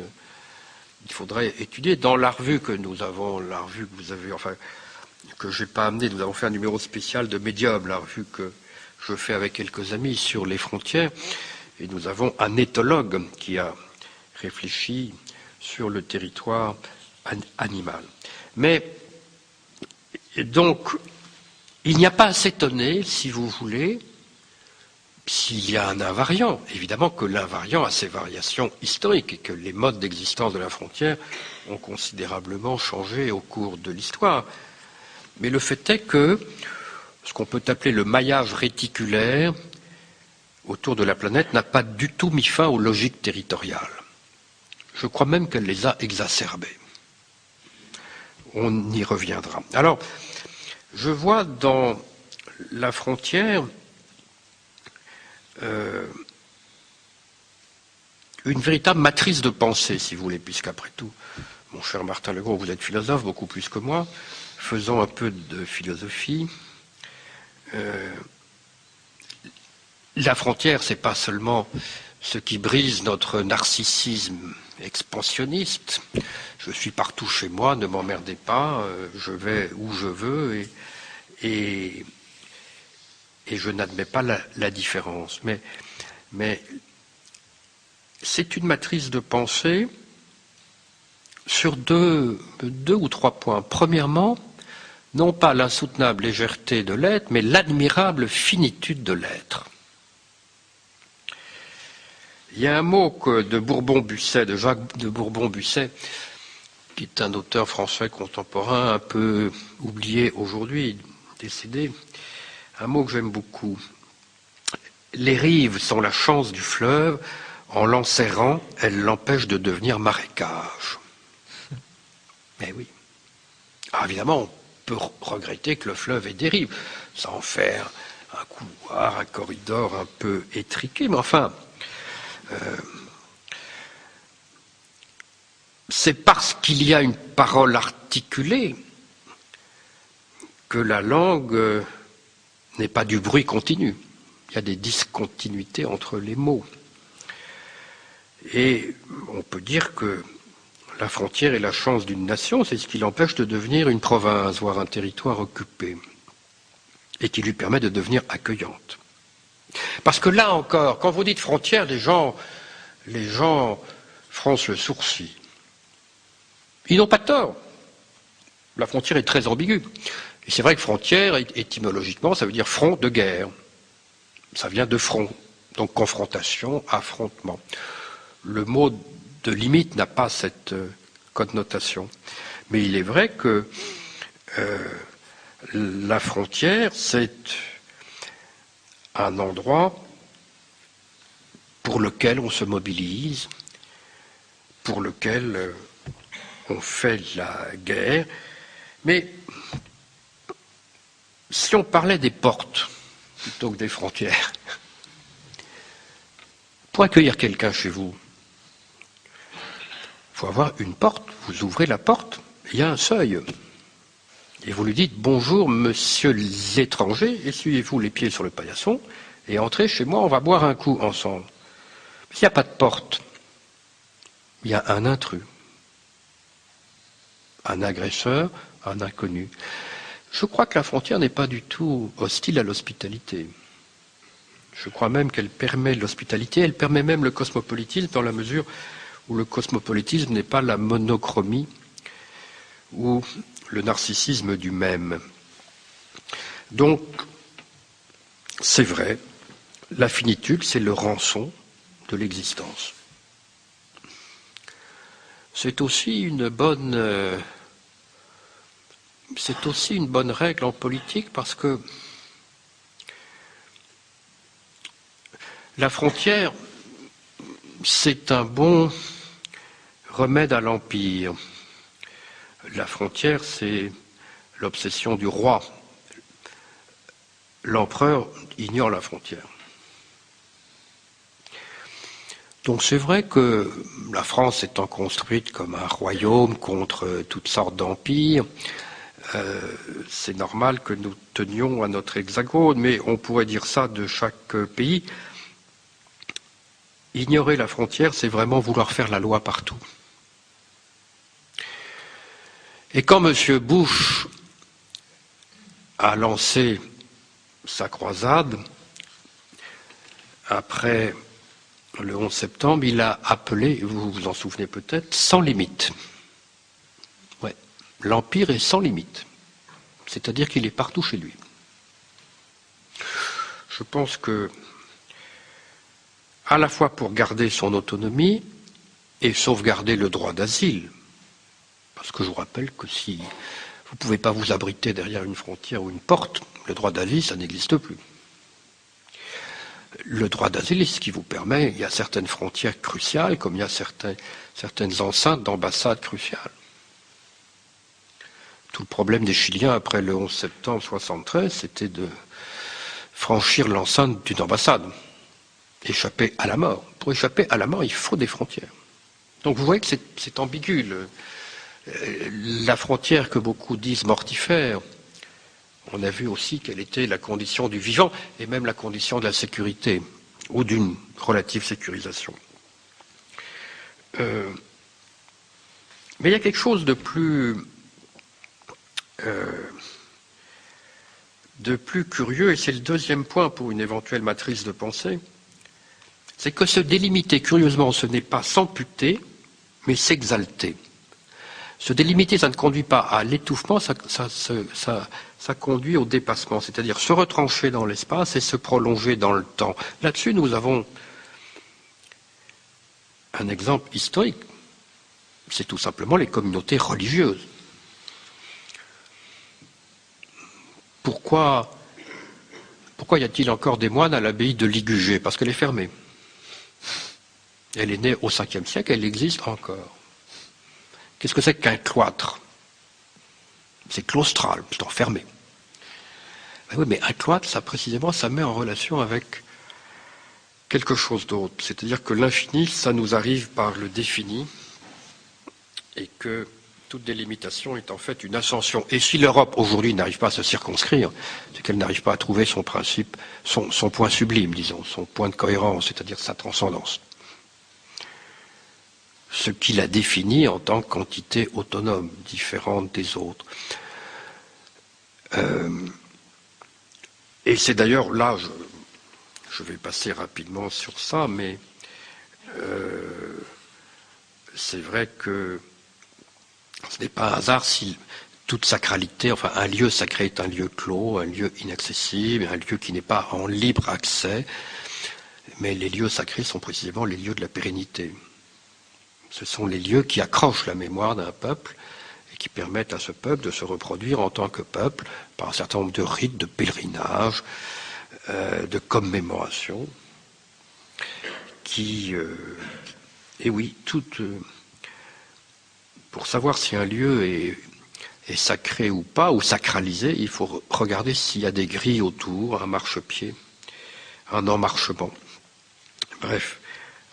qu'il faudrait étudier. Dans la revue que nous avons, la revue que vous avez, enfin, que je n'ai pas amenée, nous avons fait un numéro spécial de Médium, la revue que je fais avec quelques amis sur les frontières, et nous avons un éthologue qui a réfléchi sur le territoire animal. Mais donc, il n'y a pas à s'étonner, si vous voulez, s'il y a un invariant. Évidemment que l'invariant a ses variations historiques et que les modes d'existence de la frontière ont considérablement changé au cours de l'histoire. Mais le fait est que ce qu'on peut appeler le maillage réticulaire autour de la planète n'a pas du tout mis fin aux logiques territoriales. Je crois même qu'elle les a exacerbées. On y reviendra. Alors, je vois dans la frontière une véritable matrice de pensée, si vous voulez, puisqu'après tout, mon cher Martin Legros, vous êtes philosophe, beaucoup plus que moi, faisons un peu de philosophie. La frontière, c'est pas seulement ce qui brise notre narcissisme expansionniste. Je suis partout chez moi, ne m'emmerdez pas, je vais où je veux et je n'admets pas la différence. Mais c'est une matrice de pensée sur deux ou trois points. Premièrement, non pas l'insoutenable légèreté de l'être, mais l'admirable finitude de l'être. Il y a un mot de Bourbon-Busset, de Jacques de Bourbon-Busset, qui est un auteur français contemporain, un peu oublié aujourd'hui, décédé, un mot que j'aime beaucoup. Les rives sont la chance du fleuve, en l'enserrant, elles l'empêchent de devenir marécage. Mais oui. Alors évidemment, on peut regretter que le fleuve ait des rives, sans faire un couloir, un corridor un peu étriqué, mais enfin, c'est parce qu'il y a une parole articulée que la langue n'est pas du bruit continu. Il y a des discontinuités entre les mots. Et on peut dire que la frontière est la chance d'une nation, c'est ce qui l'empêche de devenir une province, voire un territoire occupé, et qui lui permet de devenir accueillante. Parce que là encore, quand vous dites frontière, les gens froncent le sourcil. Ils n'ont pas tort. La frontière est très ambiguë. Et c'est vrai que frontière, étymologiquement, ça veut dire front de guerre. Ça vient de front, donc confrontation, affrontement. Le mot de limite n'a pas cette connotation. Mais il est vrai que la frontière, c'est un endroit pour lequel on se mobilise, pour lequel on fait la guerre. Mais si on parlait des portes plutôt que des frontières, pour accueillir quelqu'un chez vous, il faut avoir une porte. Vous ouvrez la porte, il y a un seuil. Et vous lui dites « Bonjour, monsieur l'étranger, essuyez-vous les pieds sur le paillasson et entrez chez moi, on va boire un coup ensemble. » S'il n'y a pas de porte, il y a un intrus, un agresseur, un inconnu. Je crois que la frontière n'est pas du tout hostile à l'hospitalité. Je crois même qu'elle permet l'hospitalité, elle permet même le cosmopolitisme dans la mesure où le cosmopolitisme n'est pas la monochromie ou le narcissisme du même. Donc, c'est vrai, la finitude, c'est le rançon de l'existence. C'est aussi une bonne règle en politique parce que la frontière, c'est un bon remède à l'empire. La frontière, c'est l'obsession du roi. L'empereur ignore la frontière. Donc c'est vrai que la France étant construite comme un royaume contre toutes sortes d'empires, c'est normal que nous tenions à notre hexagone, mais on pourrait dire ça de chaque pays. Ignorer la frontière, c'est vraiment vouloir faire la loi partout. Et quand M. Bush a lancé sa croisade, après le 11 septembre, il a appelé, vous vous en souvenez peut-être, sans limite. Ouais, l'Empire est sans limite. C'est-à-dire qu'il est partout chez lui. Je pense que, à la fois pour garder son autonomie et sauvegarder le droit d'asile, parce que je vous rappelle que si vous ne pouvez pas vous abriter derrière une frontière ou une porte, le droit d'asile, ça n'existe plus. Le droit d'asile est ce qui vous permet, il y a certaines frontières cruciales, comme il y a certaines enceintes d'ambassades cruciales. Tout le problème des Chiliens après le 11 septembre 1973, c'était de franchir l'enceinte d'une ambassade, échapper à la mort. Pour échapper à la mort, il faut des frontières. Donc vous voyez que c'est ambigu. La frontière que beaucoup disent mortifère, on a vu aussi quelle était la condition du vivant et même la condition de la sécurité ou d'une relative sécurisation. Mais il y a quelque chose de plus curieux, et c'est le deuxième point pour une éventuelle matrice de pensée, c'est que se délimiter, curieusement, ce n'est pas s'amputer, mais s'exalter. Se délimiter, ça ne conduit pas à l'étouffement, ça conduit au dépassement, c'est-à-dire se retrancher dans l'espace et se prolonger dans le temps. Là-dessus, nous avons un exemple historique. C'est tout simplement les communautés religieuses. Pourquoi y a-t-il encore des moines à l'abbaye de Ligugé? Parce qu'elle est fermée. Elle est née au 5e siècle, elle existe encore. Qu'est-ce que c'est qu'un cloître? C'est claustral, c'est enfermé. Ben oui, mais un cloître, ça précisément, ça met en relation avec quelque chose d'autre. C'est-à-dire que l'infini, ça nous arrive par le défini, et que toute délimitation est en fait une ascension. Et si l'Europe, aujourd'hui, n'arrive pas à se circonscrire, c'est qu'elle n'arrive pas à trouver son principe, son point sublime, disons, son point de cohérence, c'est-à-dire sa transcendance. Ce qui la définit en tant qu'entité autonome, différente des autres. Et c'est d'ailleurs là, je vais passer rapidement sur ça, mais c'est vrai que ce n'est pas un hasard si toute sacralité, enfin un lieu sacré est un lieu clos, un lieu inaccessible, un lieu qui n'est pas en libre accès, mais les lieux sacrés sont précisément les lieux de la pérennité. Ce sont les lieux qui accrochent la mémoire d'un peuple et qui permettent à ce peuple de se reproduire en tant que peuple par un certain nombre de rites, de pèlerinages, de commémorations, qui... et oui, pour savoir si un lieu est sacré ou pas, ou sacralisé, il faut regarder s'il y a des grilles autour, un marchepied, un emmarchement. Bref,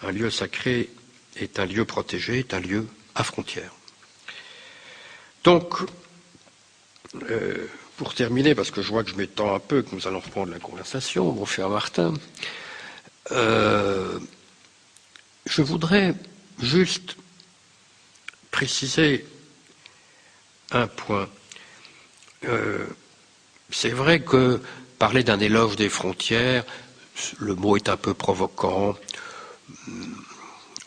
un lieu sacré est un lieu protégé, est un lieu à frontières. Donc, pour terminer, parce que je vois que je m'étends un peu, que nous allons reprendre la conversation, mon cher Martin, je voudrais juste préciser un point. C'est vrai que parler d'un éloge des frontières, le mot est un peu provoquant,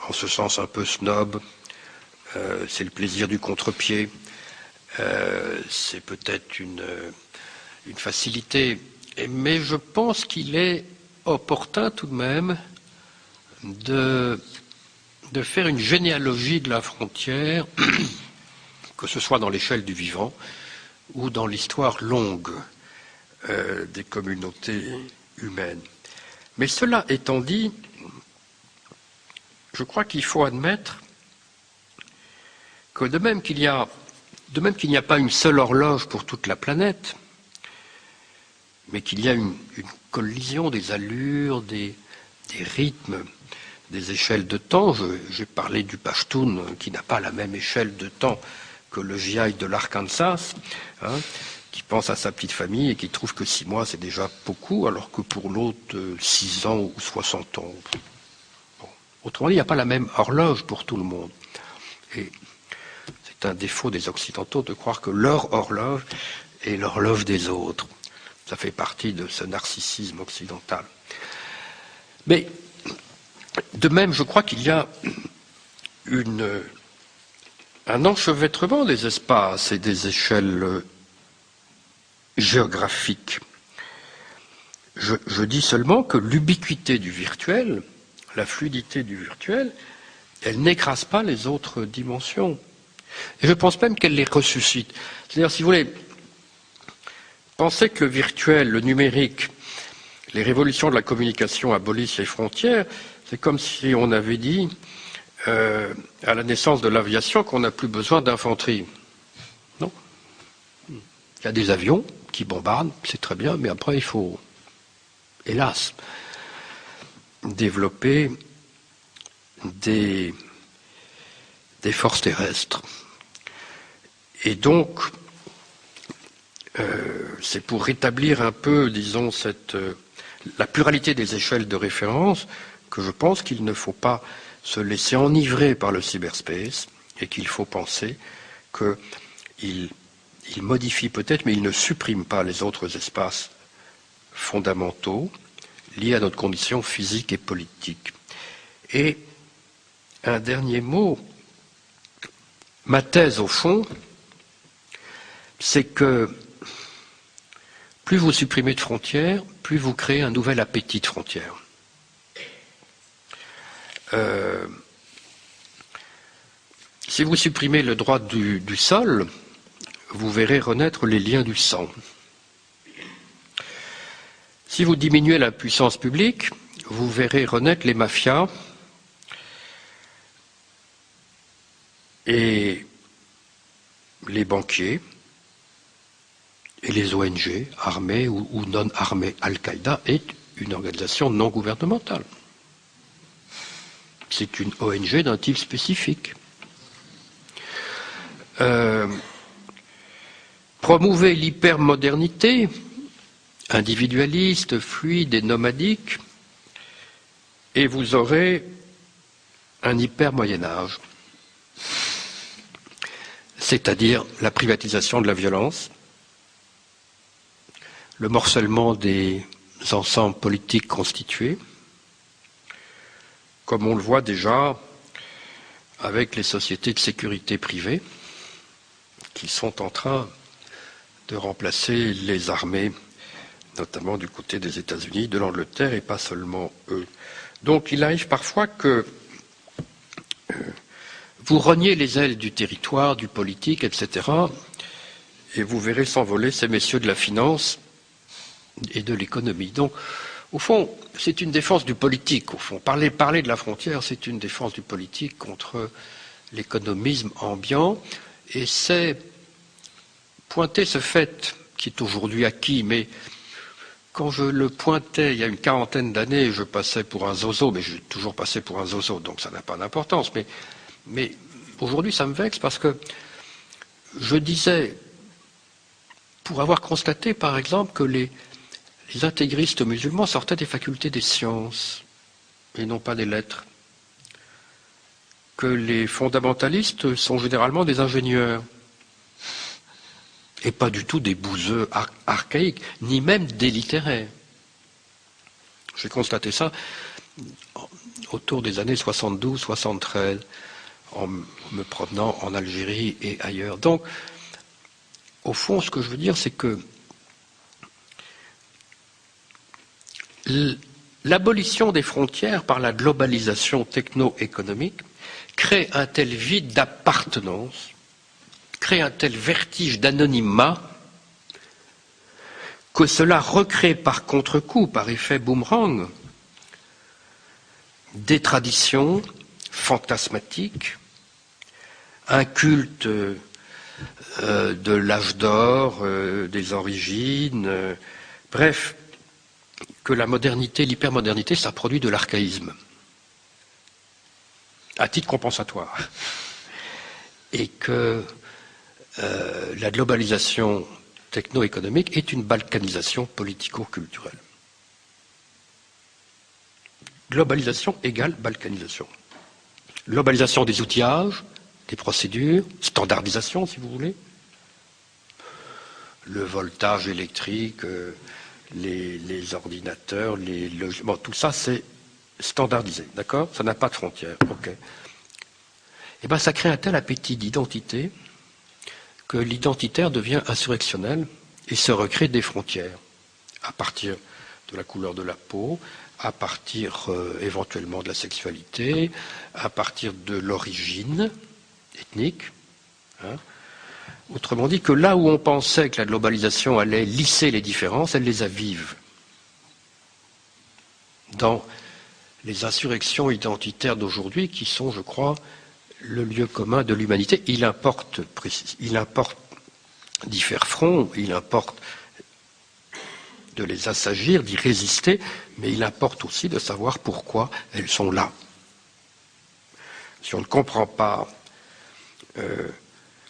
en ce sens un peu snob, c'est le plaisir du contre-pied, c'est peut-être une facilité, mais je pense qu'il est opportun tout de même de faire une généalogie de la frontière, que ce soit dans l'échelle du vivant ou dans l'histoire longue des communautés humaines. Mais cela étant dit, je crois qu'il faut admettre que de même qu'il n'y a pas une seule horloge pour toute la planète, mais qu'il y a une collision des allures, des rythmes, échelles de temps. J'ai parlé du Pashtun qui n'a pas la même échelle de temps que le GI de l'Arkansas, hein, qui pense à sa petite famille et qui trouve que 6 mois c'est déjà beaucoup, alors que pour l'autre 6 ans ou 60 ans. Bon. Autrement dit, il n'y a pas la même horloge pour tout le monde. Et c'est un défaut des Occidentaux de croire que leur horloge est l'horloge des autres. Ça fait partie de ce narcissisme occidental. Mais de même, je crois qu'il y a un enchevêtrement des espaces et des échelles géographiques. Je dis seulement que l'ubiquité du virtuel, la fluidité du virtuel, elle n'écrase pas les autres dimensions. Et je pense même qu'elle les ressuscite. C'est-à-dire, si vous voulez, penser que le virtuel, le numérique, les révolutions de la communication abolissent les frontières, c'est comme si on avait dit à la naissance de l'aviation qu'on n'a plus besoin d'infanterie. Non. Il y a des avions qui bombardent, c'est très bien, mais après il faut, hélas, développer des forces terrestres. Et donc, c'est pour rétablir un peu, disons, la pluralité des échelles de référence que je pense qu'il ne faut pas se laisser enivrer par le cyberspace et qu'il faut penser qu'il modifie peut-être, mais il ne supprime pas les autres espaces fondamentaux liés à notre condition physique et politique. Et un dernier mot, ma thèse au fond, c'est que plus vous supprimez de frontières, plus vous créez un nouvel appétit de frontières. Si vous supprimez le droit du sol, vous verrez renaître les liens du sang. Si vous diminuez la puissance publique, vous verrez renaître les mafias et les banquiers et les ONG, armées ou non armées. Al-Qaïda est une organisation non gouvernementale. C'est une ONG d'un type spécifique. Promouvez l'hypermodernité, individualiste, fluide et nomadique, et vous aurez un hyper-Moyen-Âge, c'est-à-dire la privatisation de la violence, le morcellement des ensembles politiques constitués, comme on le voit déjà avec les sociétés de sécurité privées qui sont en train de remplacer les armées, notamment du côté des États-Unis, de l'Angleterre et pas seulement eux. Donc il arrive parfois que vous reniez les ailes du territoire, du politique, etc. et vous verrez s'envoler ces messieurs de la finance et de l'économie. Donc, au fond, c'est une défense du politique. Au fond, parler de la frontière, c'est une défense du politique contre l'économisme ambiant, et c'est pointer ce fait qui est aujourd'hui acquis, mais quand je le pointais il y a une quarantaine d'années, je passais pour un zozo, mais j'ai toujours passé pour un zozo, donc ça n'a pas d'importance. Mais aujourd'hui, ça me vexe parce que je disais, pour avoir constaté, par exemple, que les intégristes musulmans sortaient des facultés des sciences et non pas des lettres, que les fondamentalistes sont généralement des ingénieurs et pas du tout des bouseux archaïques, ni même des littéraires. J'ai constaté ça autour des années 72-73, en me promenant en Algérie et ailleurs. Donc, au fond, ce que je veux dire, c'est que l'abolition des frontières par la globalisation techno-économique crée un tel vide d'appartenance, crée un tel vertige d'anonymat, que cela recrée par contre-coup, par effet boomerang, des traditions fantasmatiques, un culte de l'âge d'or, des origines, bref, que la modernité, l'hypermodernité, ça produit de l'archaïsme. à titre compensatoire. Et que la globalisation techno-économique est une balkanisation politico-culturelle. Globalisation égale balkanisation. Globalisation des outillages, des procédures, standardisation si vous voulez, le voltage électrique, les ordinateurs, bon, tout ça c'est standardisé, d'accord? Ça n'a pas de frontières, ok. Et bien ça crée un tel appétit d'identité que l'identitaire devient insurrectionnel et se recrée des frontières à partir de la couleur de la peau, à partir éventuellement de la sexualité, à partir de l'origine ethnique. Hein. Autrement dit que là où on pensait que la globalisation allait lisser les différences, elle les avive. Dans les insurrections identitaires d'aujourd'hui qui sont, je crois, le lieu commun de l'humanité, il importe d'y faire front, il importe de les assagir, d'y résister, mais il importe aussi de savoir pourquoi elles sont là. Si on ne comprend pas,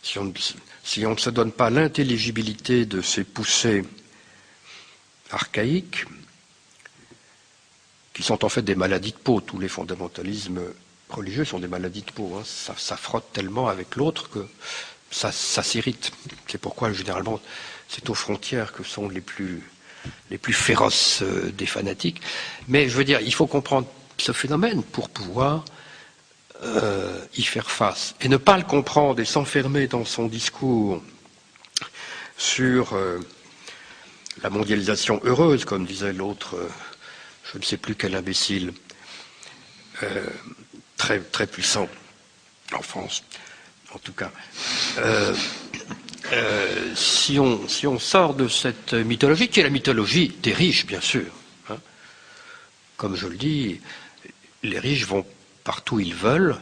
si on ne se donne pas l'intelligibilité de ces poussées archaïques, qui sont en fait des maladies de peau, tous les fondamentalismes religieux sont des maladies de peau, hein. Ça frotte tellement avec l'autre que ça s'irrite. C'est pourquoi généralement c'est aux frontières que sont les plus féroces des fanatiques. Mais je veux dire, il faut comprendre ce phénomène pour pouvoir y faire face. Et ne pas le comprendre et s'enfermer dans son discours sur la mondialisation heureuse, comme disait l'autre, je ne sais plus quel imbécile, très, très puissant en France, en tout cas. Si on sort de cette mythologie, qui est la mythologie des riches, bien sûr, hein, comme je le dis, les riches vont partout où ils veulent,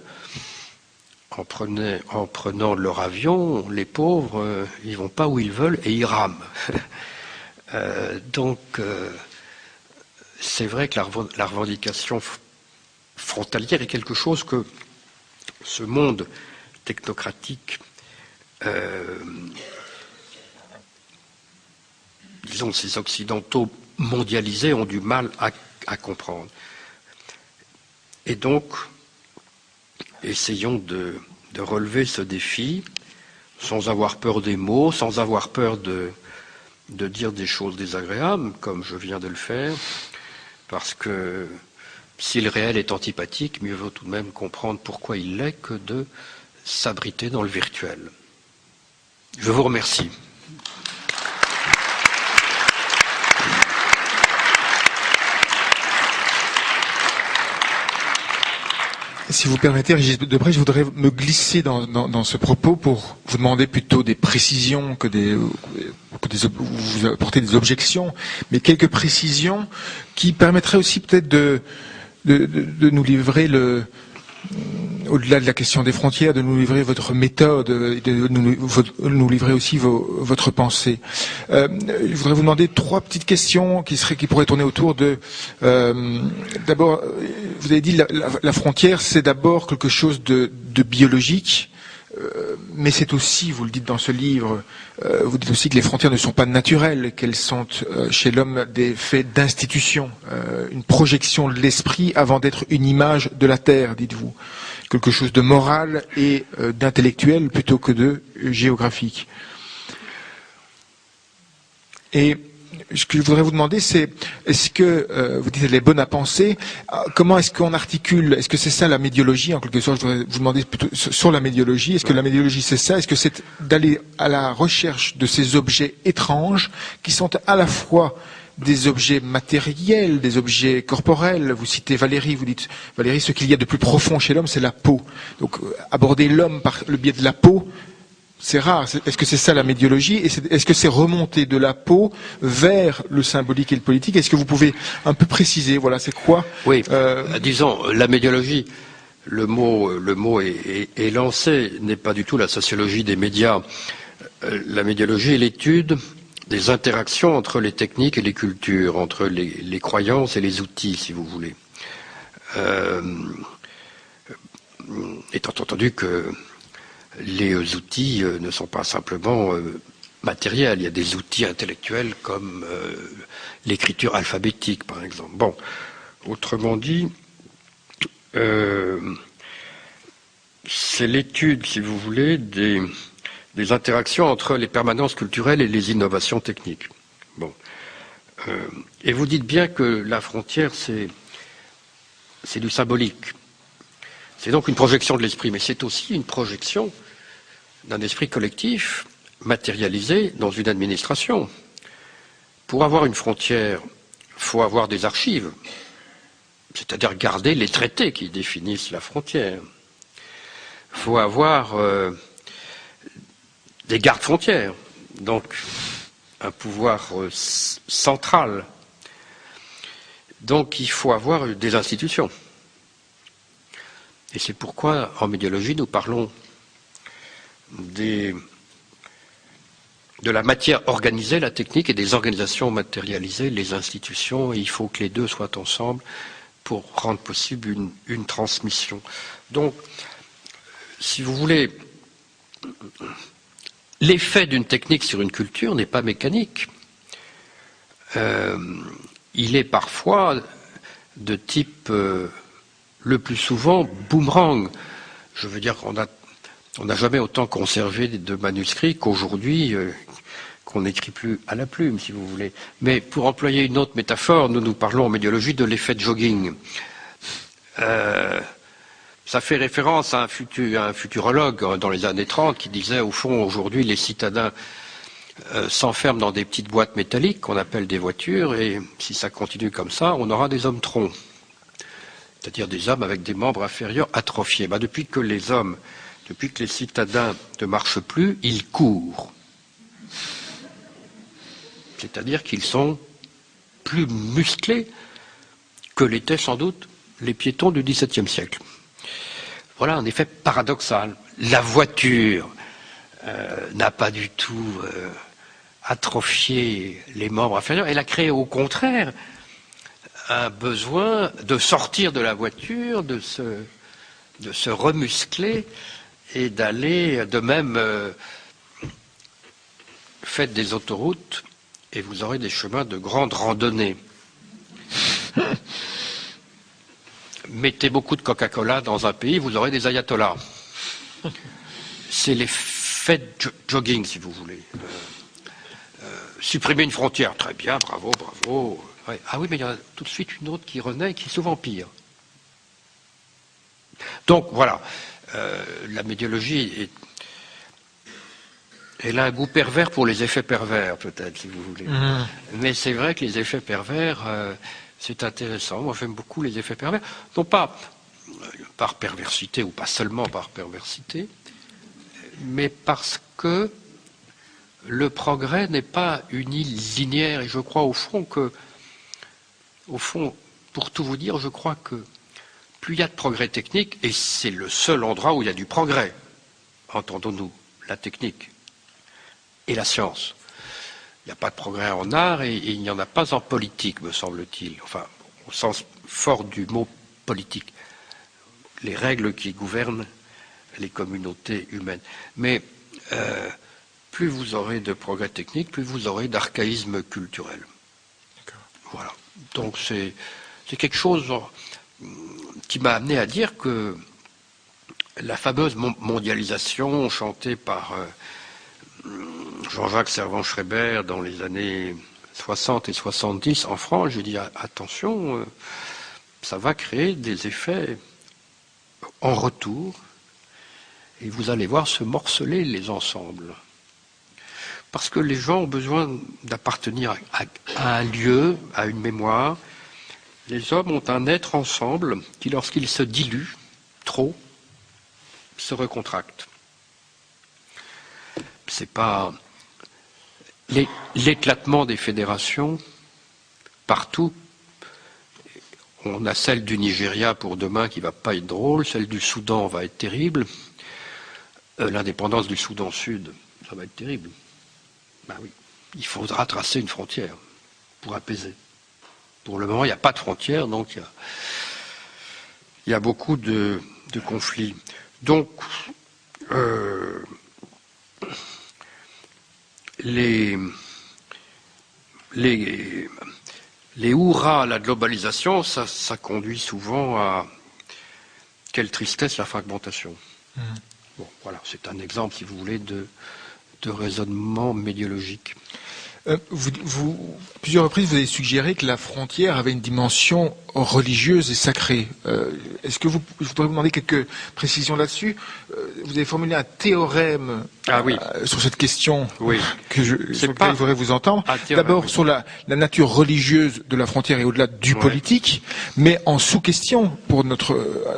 en prenant leur avion, les pauvres, ils vont pas où ils veulent et ils rament. Donc, c'est vrai que la revendication frontalière est quelque chose que ce monde technocratique, disons, ces occidentaux mondialisés ont du mal à comprendre. Et donc, essayons de relever ce défi sans avoir peur des mots, sans avoir peur de dire des choses désagréables, comme je viens de le faire, parce que si le réel est antipathique, mieux vaut tout de même comprendre pourquoi il l'est que de s'abriter dans le virtuel. Je vous remercie. Si vous permettez, Régis Debray, je voudrais me glisser dans ce propos pour vous demander plutôt des précisions vous apporter des objections, mais quelques précisions qui permettraient aussi peut-être de nous livrer au-delà de la question des frontières, de nous livrer votre méthode, de nous livrer aussi votre pensée. Je voudrais vous demander 3 petites questions qui pourraient tourner autour de... d'abord, vous avez dit la frontière, c'est d'abord quelque chose de biologique, mais c'est aussi, vous le dites dans ce livre, vous dites aussi que les frontières ne sont pas naturelles, qu'elles sont chez l'homme des faits d'institution, une projection de l'esprit avant d'être une image de la terre, dites-vous. Quelque chose de moral et d'intellectuel plutôt que de géographique. Et ce que je voudrais vous demander, c'est, est-ce que, vous dites elle est bonne à penser, comment est-ce qu'on articule, est-ce que c'est ça la médiologie, en quelque sorte, je voudrais vous demander plutôt sur la médiologie, est-ce que la médiologie c'est ça, est-ce que c'est d'aller à la recherche de ces objets étranges qui sont à la fois des objets matériels, des objets corporels. Vous citez Valérie, vous dites, Valérie, ce qu'il y a de plus profond chez l'homme, c'est la peau. Donc, aborder l'homme par le biais de la peau, c'est rare. Est-ce que c'est ça la médiologie? Est-ce que c'est remonter de la peau vers le symbolique et le politique? Est-ce que vous pouvez un peu préciser, voilà, c'est quoi? Oui, disons, la médiologie, le mot est lancé, n'est pas du tout la sociologie des médias. La médiologie est l'étude des interactions entre les techniques et les cultures, entre les croyances et les outils, si vous voulez. étant entendu que les outils ne sont pas simplement matériels, il y a des outils intellectuels comme l'écriture alphabétique, par exemple. Bon, autrement dit, c'est l'étude, si vous voulez, des interactions entre les permanences culturelles et les innovations techniques. Bon. Et vous dites bien que la frontière, c'est du symbolique. C'est donc une projection de l'esprit, mais c'est aussi une projection d'un esprit collectif matérialisé dans une administration. Pour avoir une frontière, il faut avoir des archives, c'est-à-dire garder les traités qui définissent la frontière. Il faut avoir des gardes-frontières, donc un pouvoir central. Donc il faut avoir des institutions. Et c'est pourquoi en médiologie nous parlons de la matière organisée, la technique, et des organisations matérialisées, les institutions, et il faut que les deux soient ensemble pour rendre possible une transmission. Donc, si vous voulez, l'effet d'une technique sur une culture n'est pas mécanique. Il est parfois de type, le plus souvent, boomerang. Je veux dire qu'on n'a jamais autant conservé de manuscrits qu'aujourd'hui, qu'on n'écrit plus à la plume, si vous voulez. Mais pour employer une autre métaphore, nous parlons en médiologie de l'effet de jogging. Ça fait référence à un futurologue dans les années 30 qui disait, au fond, aujourd'hui, les citadins s'enferment dans des petites boîtes métalliques qu'on appelle des voitures, et si ça continue comme ça, on aura des hommes troncs, c'est-à-dire des hommes avec des membres inférieurs atrophiés. Depuis que les citadins ne marchent plus, ils courent. C'est-à-dire qu'ils sont plus musclés que l'étaient sans doute les piétons du XVIIe siècle. Voilà un effet paradoxal. La voiture n'a pas du tout atrophié les membres inférieurs. Elle a créé au contraire un besoin de sortir de la voiture, de se remuscler et d'aller de même. Faites des autoroutes et vous aurez des chemins de grande randonnée. Mettez beaucoup de Coca-Cola dans un pays, vous aurez des ayatollahs. C'est l'effet de jogging, si vous voulez. Supprimer une frontière, très bien, bravo, bravo. Ouais. Ah oui, mais il y en a tout de suite une autre qui renaît et qui est souvent pire. Donc voilà, la médiologie elle a un goût pervers pour les effets pervers, peut-être, si vous voulez. Mmh. Mais c'est vrai que les effets pervers, c'est intéressant. Moi, j'aime beaucoup les effets pervers. Non pas par perversité, ou pas seulement par perversité, mais parce que le progrès n'est pas une île linéaire. Et je crois, au fond, pour tout vous dire, je crois que plus il y a de progrès technique, et c'est le seul endroit où il y a du progrès, entendons-nous, la technique et la science. Il n'y a pas de progrès en art et il n'y en a pas en politique, me semble-t-il. Enfin, au sens fort du mot politique. Les règles qui gouvernent les communautés humaines. Mais plus vous aurez de progrès technique, plus vous aurez d'archaïsme culturel. Voilà. Donc c'est quelque chose qui m'a amené à dire que la fameuse mondialisation chantée par Jean-Jacques Servan-Schreiber dans les années 60 et 70 en France, j'ai dit attention, ça va créer des effets en retour et vous allez voir se morceler les ensembles. Parce que les gens ont besoin d'appartenir à un lieu, à une mémoire. Les hommes ont un être ensemble qui, lorsqu'il se dilue trop, se recontracte. C'est pas l'éclatement des fédérations partout. On a celle du Nigeria pour demain qui va pas être drôle, celle du Soudan va être terrible, l'indépendance du Soudan Sud, ça va être terrible. Ben oui, il faudra tracer une frontière pour apaiser. Pour le moment, il n'y a pas de frontière, donc il y a beaucoup de conflits. Donc, les hurrahs à la globalisation, ça conduit souvent à quelle tristesse la fragmentation. Bon, voilà, c'est un exemple, si vous voulez, de raisonnement médiologique. Plusieurs reprises, vous avez suggéré que la frontière avait une dimension religieuse et sacrée. Est-ce que je voudrais vous demander quelques précisions là-dessus. Vous avez formulé un théorème sur cette question sur laquelle je voudrais vous entendre. D'abord sur la nature religieuse de la frontière et au-delà du politique, mais en sous-question, pour notre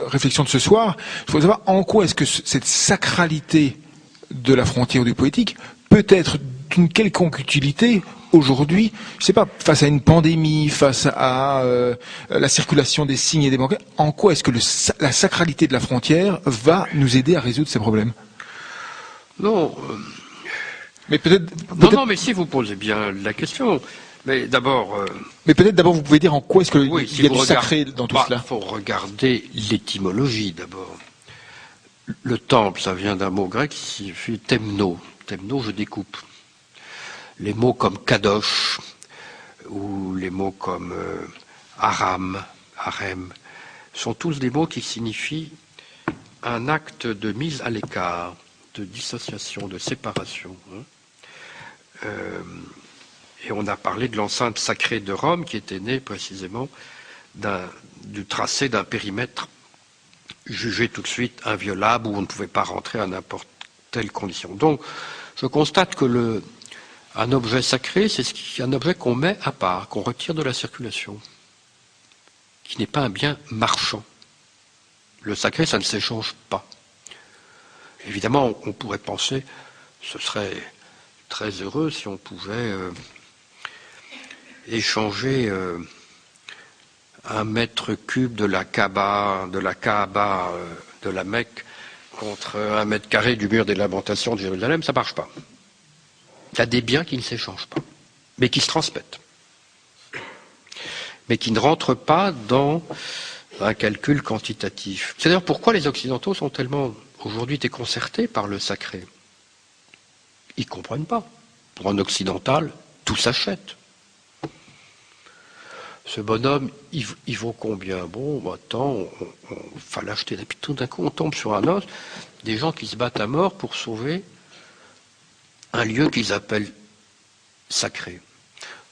réflexion de ce soir, il faut savoir en quoi est-ce que cette sacralité de la frontière ou du politique peut être d'une quelconque utilité aujourd'hui, je ne sais pas, face à une pandémie, face à la circulation des signes et des banques, en quoi est-ce que la sacralité de la frontière va nous aider à résoudre ces problèmes? Non. Mais peut-être. Non, mais si vous posez bien la question. Mais d'abord. Mais peut-être d'abord vous pouvez dire en quoi est-ce qu'il y a du sacré dans tout cela. Il faut regarder l'étymologie d'abord. Le temple, ça vient d'un mot grec qui signifie temno. Temno, je découpe. Les mots comme kadosh ou les mots comme harem sont tous des mots qui signifient un acte de mise à l'écart, de dissociation, de séparation. Et on a parlé de l'enceinte sacrée de Rome qui était née précisément du tracé d'un périmètre jugé tout de suite inviolable où on ne pouvait pas rentrer à n'importe quelle condition. Donc, je constate que un objet sacré, c'est un objet qu'on met à part, qu'on retire de la circulation, qui n'est pas un bien marchand. Le sacré, ça ne s'échange pas. Évidemment, on pourrait penser, ce serait très heureux si on pouvait échanger un mètre cube de la Kaaba de la Mecque contre un mètre carré du mur des Lamentations de Jérusalem, ça ne marche pas. Il y a des biens qui ne s'échangent pas, mais qui se transmettent, mais qui ne rentrent pas dans un calcul quantitatif. C'est d'ailleurs pourquoi les Occidentaux sont tellement aujourd'hui déconcertés par le sacré. Ils ne comprennent pas. Pour un occidental, tout s'achète. Ce bonhomme, il vaut combien? Bon, attends, il fallait l'acheter. Et puis tout d'un coup, on tombe sur un os, des gens qui se battent à mort pour sauver un lieu qu'ils appellent sacré.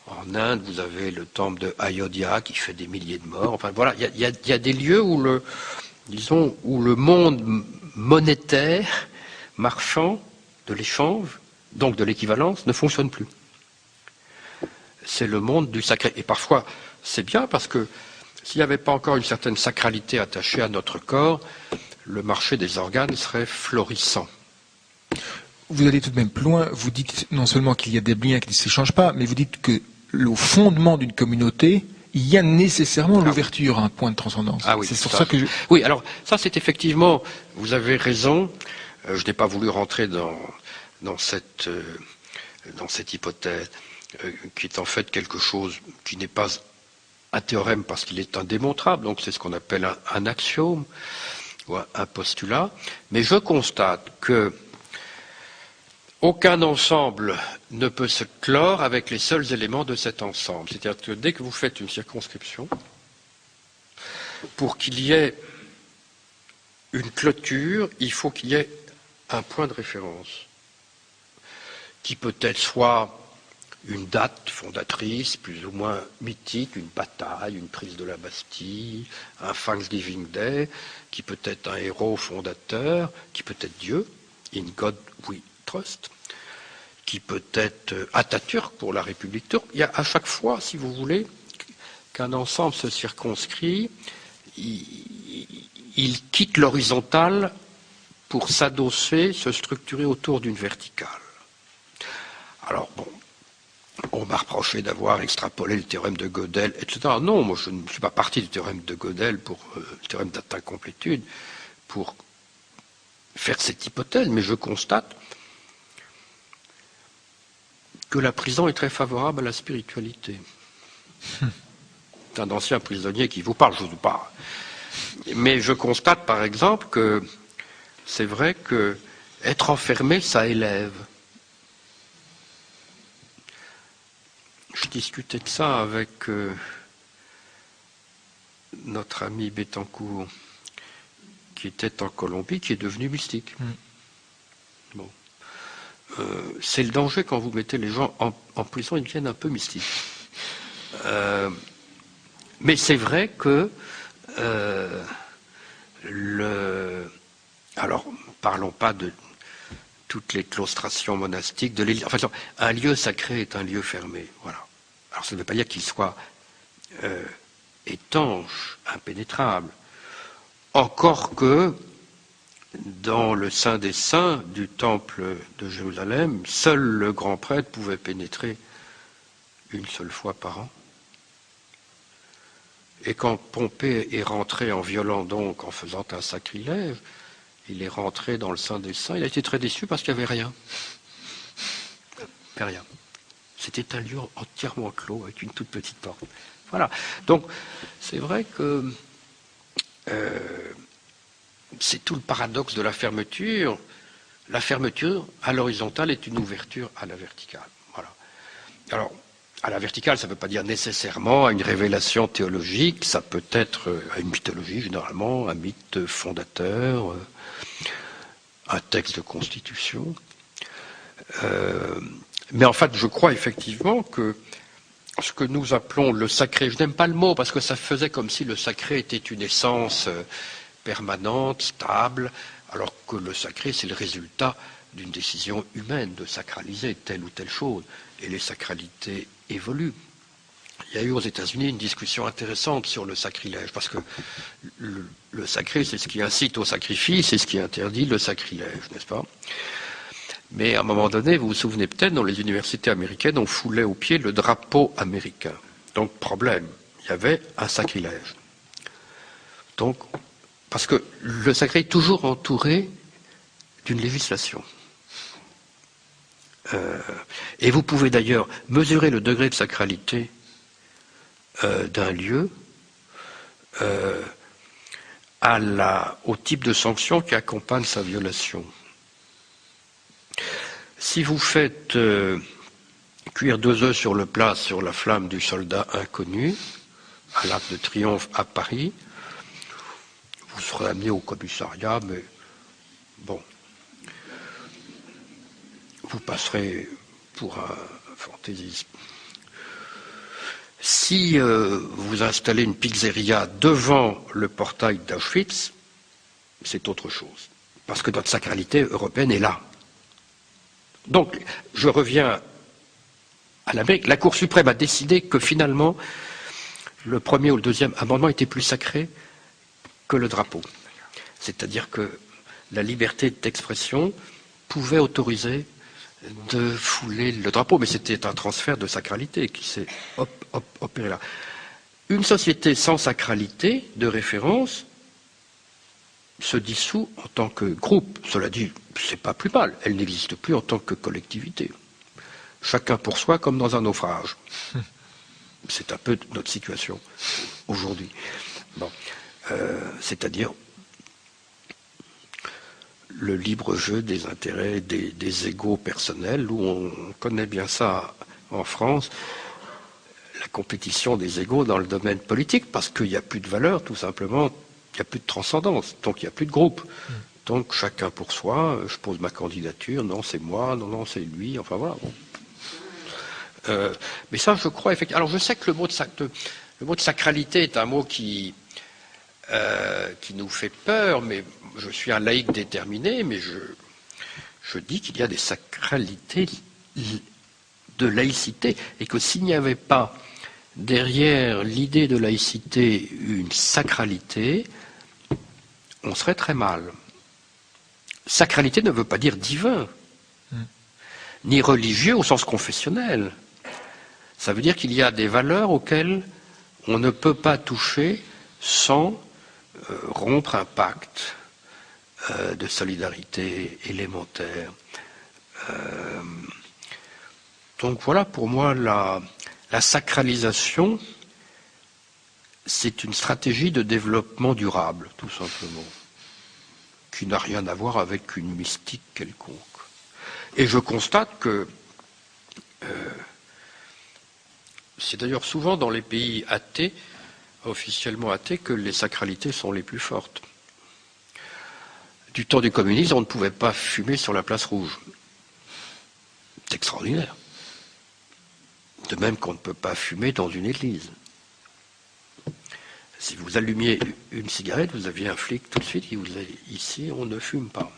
En Inde, vous avez le temple de Ayodhya qui fait des milliers de morts. Enfin voilà, il y a des lieux où le monde monétaire, marchand, de l'échange, donc de l'équivalence, ne fonctionne plus. C'est le monde du sacré. Et parfois, c'est bien parce que s'il n'y avait pas encore une certaine sacralité attachée à notre corps, le marché des organes serait florissant. Vous allez tout de même plus loin, vous dites non seulement qu'il y a des biens qui ne s'échangent pas, mais vous dites que au fondement d'une communauté, il y a nécessairement l'ouverture à un point de transcendance. Ah oui, c'est sur ça que Oui, alors ça c'est effectivement, vous avez raison, je n'ai pas voulu rentrer dans cette hypothèse, qui est en fait quelque chose qui n'est pas un théorème parce qu'il est indémontrable, donc c'est ce qu'on appelle un axiome, ou un postulat, mais je constate que aucun ensemble ne peut se clore avec les seuls éléments de cet ensemble. C'est-à-dire que dès que vous faites une circonscription, pour qu'il y ait une clôture, il faut qu'il y ait un point de référence, qui peut être soit une date fondatrice, plus ou moins mythique, une bataille, une prise de la Bastille, un Thanksgiving Day, qui peut être un héros fondateur, qui peut être Dieu, in God we trust, qui peut être Atatürk pour la République turque. Il y a à chaque fois, si vous voulez, qu'un ensemble se circonscrit, il quitte l'horizontale pour s'adosser, se structurer autour d'une verticale. Alors bon, on m'a reproché d'avoir extrapolé le théorème de Gödel, etc. Non, moi je ne suis pas parti du théorème de Gödel pour le théorème d'incomplétude pour faire cette hypothèse, mais je constate que la prison est très favorable à la spiritualité. C'est un ancien prisonnier qui vous parle, je ne veux pas Mais je constate par exemple que c'est vrai que être enfermé, ça élève. Je discutais de ça avec notre ami Bettencourt, qui était en Colombie, qui est devenu mystique. Bon. C'est le danger quand vous mettez les gens en prison, ils deviennent un peu mystiques. Mais c'est vrai que alors, parlons pas de toutes les claustrations monastiques de l'Église. Enfin, un lieu sacré est un lieu fermé. Voilà. Alors, ça ne veut pas dire qu'il soit étanche, impénétrable. Encore que, dans le Saint des Saints du temple de Jérusalem, seul le grand prêtre pouvait pénétrer une seule fois par an. Et quand Pompée est rentré en violant, donc en faisant un sacrilège, il est rentré dans le Saint des Saints, il a été très déçu parce qu'il n'y avait rien. Il n'y avait rien. C'était un lieu entièrement clos, avec une toute petite porte. Voilà. Donc, c'est vrai que c'est tout le paradoxe de la fermeture. La fermeture à l'horizontale est une ouverture à la verticale. Voilà. Alors, à la verticale, ça ne veut pas dire nécessairement à une révélation théologique, ça peut être à une mythologie généralement, un mythe fondateur, un texte de constitution. Mais en fait, je crois effectivement que ce que nous appelons le sacré, je n'aime pas le mot parce que ça faisait comme si le sacré était une essence permanente, stable, alors que le sacré, c'est le résultat d'une décision humaine de sacraliser telle ou telle chose. Et les sacralités évoluent. Il y a eu aux États-Unis une discussion intéressante sur le sacrilège, parce que le sacré, c'est ce qui incite au sacrifice, et ce qui interdit le sacrilège, n'est-ce pas? Mais à un moment donné, vous vous souvenez peut-être, dans les universités américaines, on foulait aux pieds le drapeau américain. Donc, problème, il y avait un sacrilège. Donc, parce que le sacré est toujours entouré d'une législation. Et vous pouvez d'ailleurs mesurer le degré de sacralité d'un lieu au type de sanction qui accompagne sa violation. Si vous faites cuire 2 œufs sur le plat sur la flamme du soldat inconnu, à l'Arc de Triomphe à Paris, vous serez amené au commissariat, mais bon, vous passerez pour un fantaisiste. Si vous installez une pizzeria devant le portail d'Auschwitz, c'est autre chose. Parce que notre sacralité européenne est là. Donc, je reviens à l'Amérique. La Cour suprême a décidé que finalement, le premier ou le deuxième amendement était plus sacré que le drapeau. C'est-à-dire que la liberté d'expression pouvait autoriser de fouler le drapeau, mais c'était un transfert de sacralité qui s'est opéré là. Une société sans sacralité de référence se dissout en tant que groupe. Cela dit, c'est pas plus mal. Elle n'existe plus en tant que collectivité. Chacun pour soi comme dans un naufrage. C'est un peu notre situation aujourd'hui. Bon. C'est-à-dire le libre jeu des intérêts, des égos personnels, où on connaît bien ça en France, la compétition des égos dans le domaine politique, parce qu'il n'y a plus de valeur, tout simplement, il n'y a plus de transcendance, donc il n'y a plus de groupe. Donc chacun pour soi, je pose ma candidature, non c'est moi, non c'est lui, enfin voilà. Bon. Mais ça je crois effectivement. Alors je sais que le mot de sacralité est un mot qui nous fait peur, mais je suis un laïc déterminé, mais je dis qu'il y a des sacralités de laïcité, et que s'il n'y avait pas derrière l'idée de laïcité une sacralité, on serait très mal. Sacralité ne veut pas dire divin, ni religieux au sens confessionnel. Ça veut dire qu'il y a des valeurs auxquelles on ne peut pas toucher sans rompre un pacte de solidarité élémentaire. Donc voilà, pour moi, la sacralisation, c'est une stratégie de développement durable, tout simplement, qui n'a rien à voir avec une mystique quelconque. Et je constate que c'est d'ailleurs souvent dans les pays athées, officiellement athées, que les sacralités sont les plus fortes. Du temps du communisme, on ne pouvait pas fumer sur la place rouge. C'est extraordinaire. De même qu'on ne peut pas fumer dans une église. Si vous allumiez une cigarette, vous aviez un flic tout de suite qui vous disait « Ici, on ne fume pas ».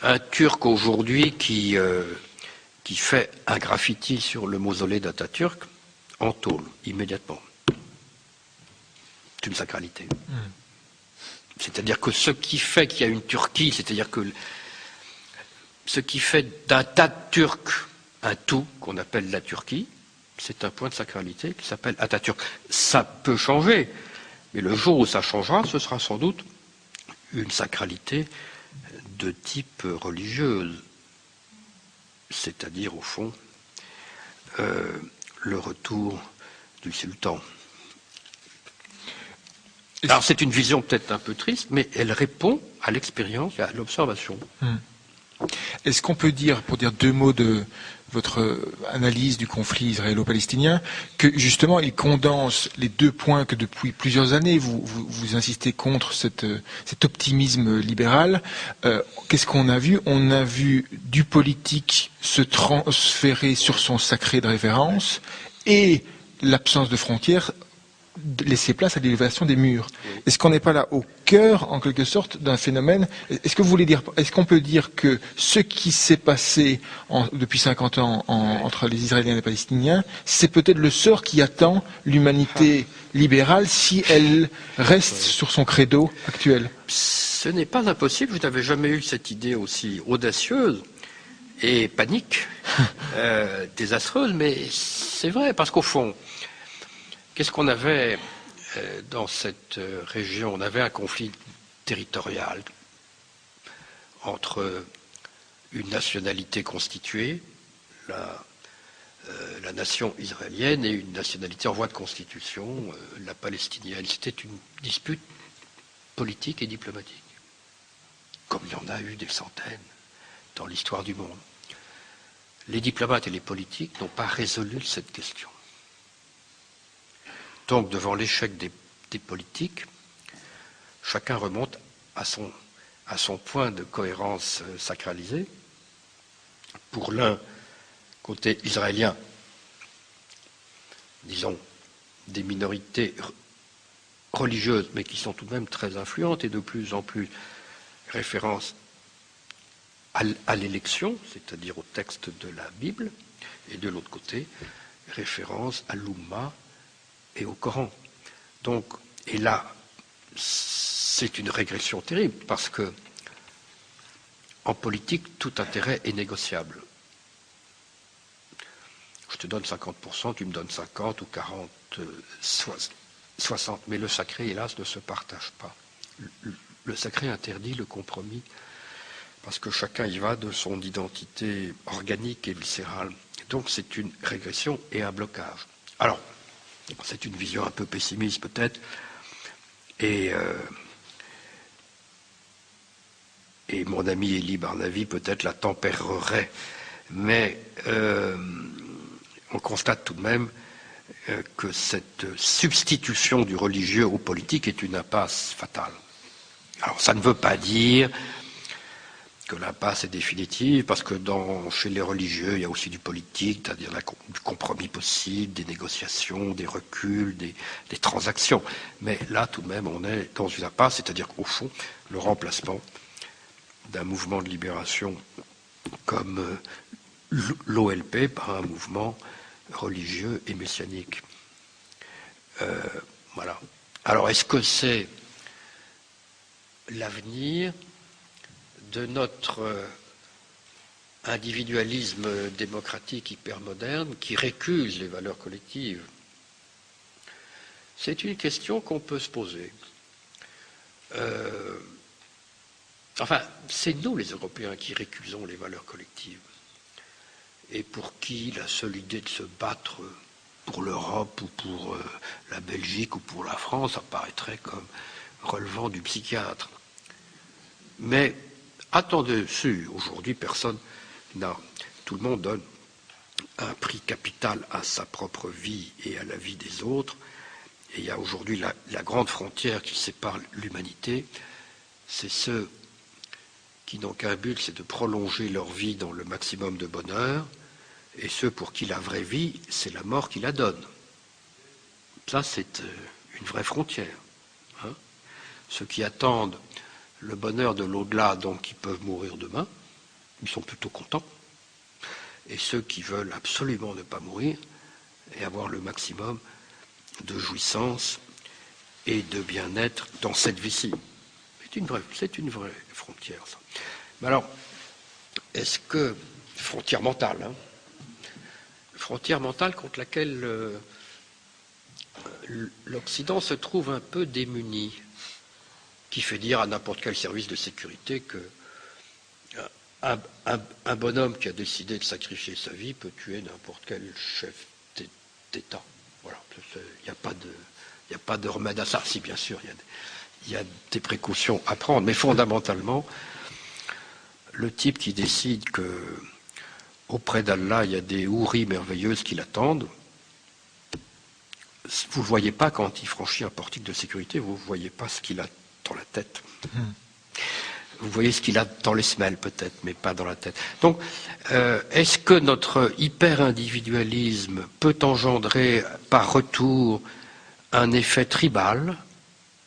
Un Turc aujourd'hui qui fait un graffiti sur le mausolée d'Atatürk, en tôle, immédiatement. C'est une sacralité. C'est-à-dire que ce qui fait qu'il y a une Turquie, c'est-à-dire que ce qui fait d'un tas de Turcs un tout qu'on appelle la Turquie, c'est un point de sacralité qui s'appelle Atatürk. Ça peut changer, mais le jour où ça changera, ce sera sans doute une sacralité de type religieuse, c'est-à-dire au fond le retour du sultan. Alors c'est une vision peut-être un peu triste, mais elle répond à l'expérience et à l'observation. Est-ce qu'on peut dire, pour dire deux mots de votre analyse du conflit israélo-palestinien, que justement il condense les deux points que depuis plusieurs années vous insistez contre cet optimisme libéral. Qu'est-ce qu'on a vu? On a vu du politique se transférer sur son sacré de référence et l'absence de frontières laisser place à l'élévation des murs. Est-ce qu'on n'est pas là au cœur, en quelque sorte, d'un phénomène? Est-ce que vous voulez dire, est-ce qu'on peut dire que ce qui s'est passé depuis 50 ans entre les Israéliens et les Palestiniens, c'est peut-être le sort qui attend l'humanité libérale si elle reste sur son credo actuel? Ce n'est pas impossible. Je n'avais jamais eu cette idée aussi audacieuse et panique, désastreuse, mais c'est vrai, parce qu'au fond, qu'est-ce qu'on avait dans cette région? On avait un conflit territorial entre une nationalité constituée, la nation israélienne, et une nationalité en voie de constitution, la palestinienne. C'était une dispute politique et diplomatique, comme il y en a eu des centaines dans l'histoire du monde. Les diplomates et les politiques n'ont pas résolu cette question. Donc, devant l'échec des politiques, chacun remonte à son point de cohérence sacralisé. Pour l'un, côté israélien, disons, des minorités religieuses, mais qui sont tout de même très influentes et de plus en plus référence à l'élection, c'est-à-dire au texte de la Bible, et de l'autre côté, référence à l'Oumma et au Coran. Donc, et là, c'est une régression terrible, parce que en politique, tout intérêt est négociable. Je te donne 50%, tu me donnes 50 ou 40, 60. Mais le sacré, hélas, ne se partage pas. Le sacré interdit le compromis, parce que chacun y va de son identité organique et viscérale. Donc c'est une régression et un blocage. Alors, c'est une vision un peu pessimiste peut-être, et mon ami Elie Barnavi peut-être la tempérerait, mais on constate tout de même que cette substitution du religieux au politique est une impasse fatale. Alors ça ne veut pas dire que l'impasse est définitive, parce que chez les religieux, il y a aussi du politique, c'est-à-dire du compromis possible, des négociations, des reculs, des transactions. Mais là, tout de même, on est dans une impasse, c'est-à-dire qu'au fond, le remplacement d'un mouvement de libération comme l'OLP par un mouvement religieux et messianique. Voilà. Alors, est-ce que c'est l'avenir de notre individualisme démocratique hypermoderne qui récuse les valeurs collectives? C'est une question qu'on peut se poser. Enfin, c'est nous les Européens qui récusons les valeurs collectives, et pour qui la seule idée de se battre pour l'Europe ou pour la Belgique ou pour la France apparaîtrait comme relevant du psychiatre. Mais attendez, aujourd'hui personne n'a, tout le monde donne un prix capital à sa propre vie et à la vie des autres. Et il y a aujourd'hui la grande frontière qui sépare l'humanité, c'est ceux qui n'ont qu'un but, c'est de prolonger leur vie dans le maximum de bonheur, et ceux pour qui la vraie vie, c'est la mort qui la donne. Ça, c'est une vraie frontière. Hein. Ceux qui attendent le bonheur de l'au-delà, donc ils peuvent mourir demain, ils sont plutôt contents. Et ceux qui veulent absolument ne pas mourir et avoir le maximum de jouissance et de bien-être dans cette vie-ci. C'est une vraie frontière, ça. Mais alors, est-ce que... Frontière mentale, hein, frontière mentale contre laquelle l'Occident se trouve un peu démuni, qui fait dire à n'importe quel service de sécurité que un bonhomme qui a décidé de sacrifier sa vie peut tuer n'importe quel chef d'État. Voilà, il n'y a pas de remède à ça. Si, bien sûr, il y a des précautions à prendre, mais fondamentalement, le type qui décide que auprès d'Allah, il y a des houris merveilleuses qui l'attendent, vous ne le voyez pas quand il franchit un portique de sécurité, vous ne voyez pas ce qu'il a dans la tête. Vous voyez ce qu'il a dans les semelles peut-être, mais pas dans la tête. Donc, est-ce que notre hyper-individualisme peut engendrer par retour un effet tribal,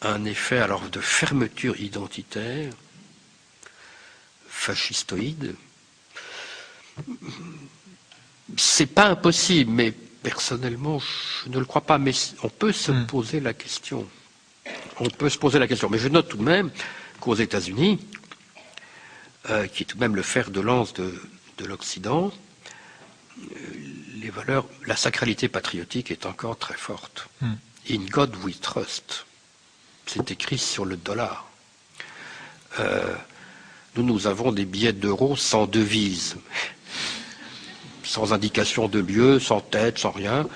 un effet alors de fermeture identitaire, fascistoïde? C'est pas impossible, mais personnellement, je ne le crois pas. Mais on peut se poser la question. On peut se poser la question. Mais je note tout de même qu'aux États-Unis, qui est tout de même le fer de lance de l'Occident, les valeurs, la sacralité patriotique est encore très forte. In God we trust. C'est écrit sur le dollar. Nous avons des billets d'euros sans devise, sans indication de lieu, sans tête, sans rien,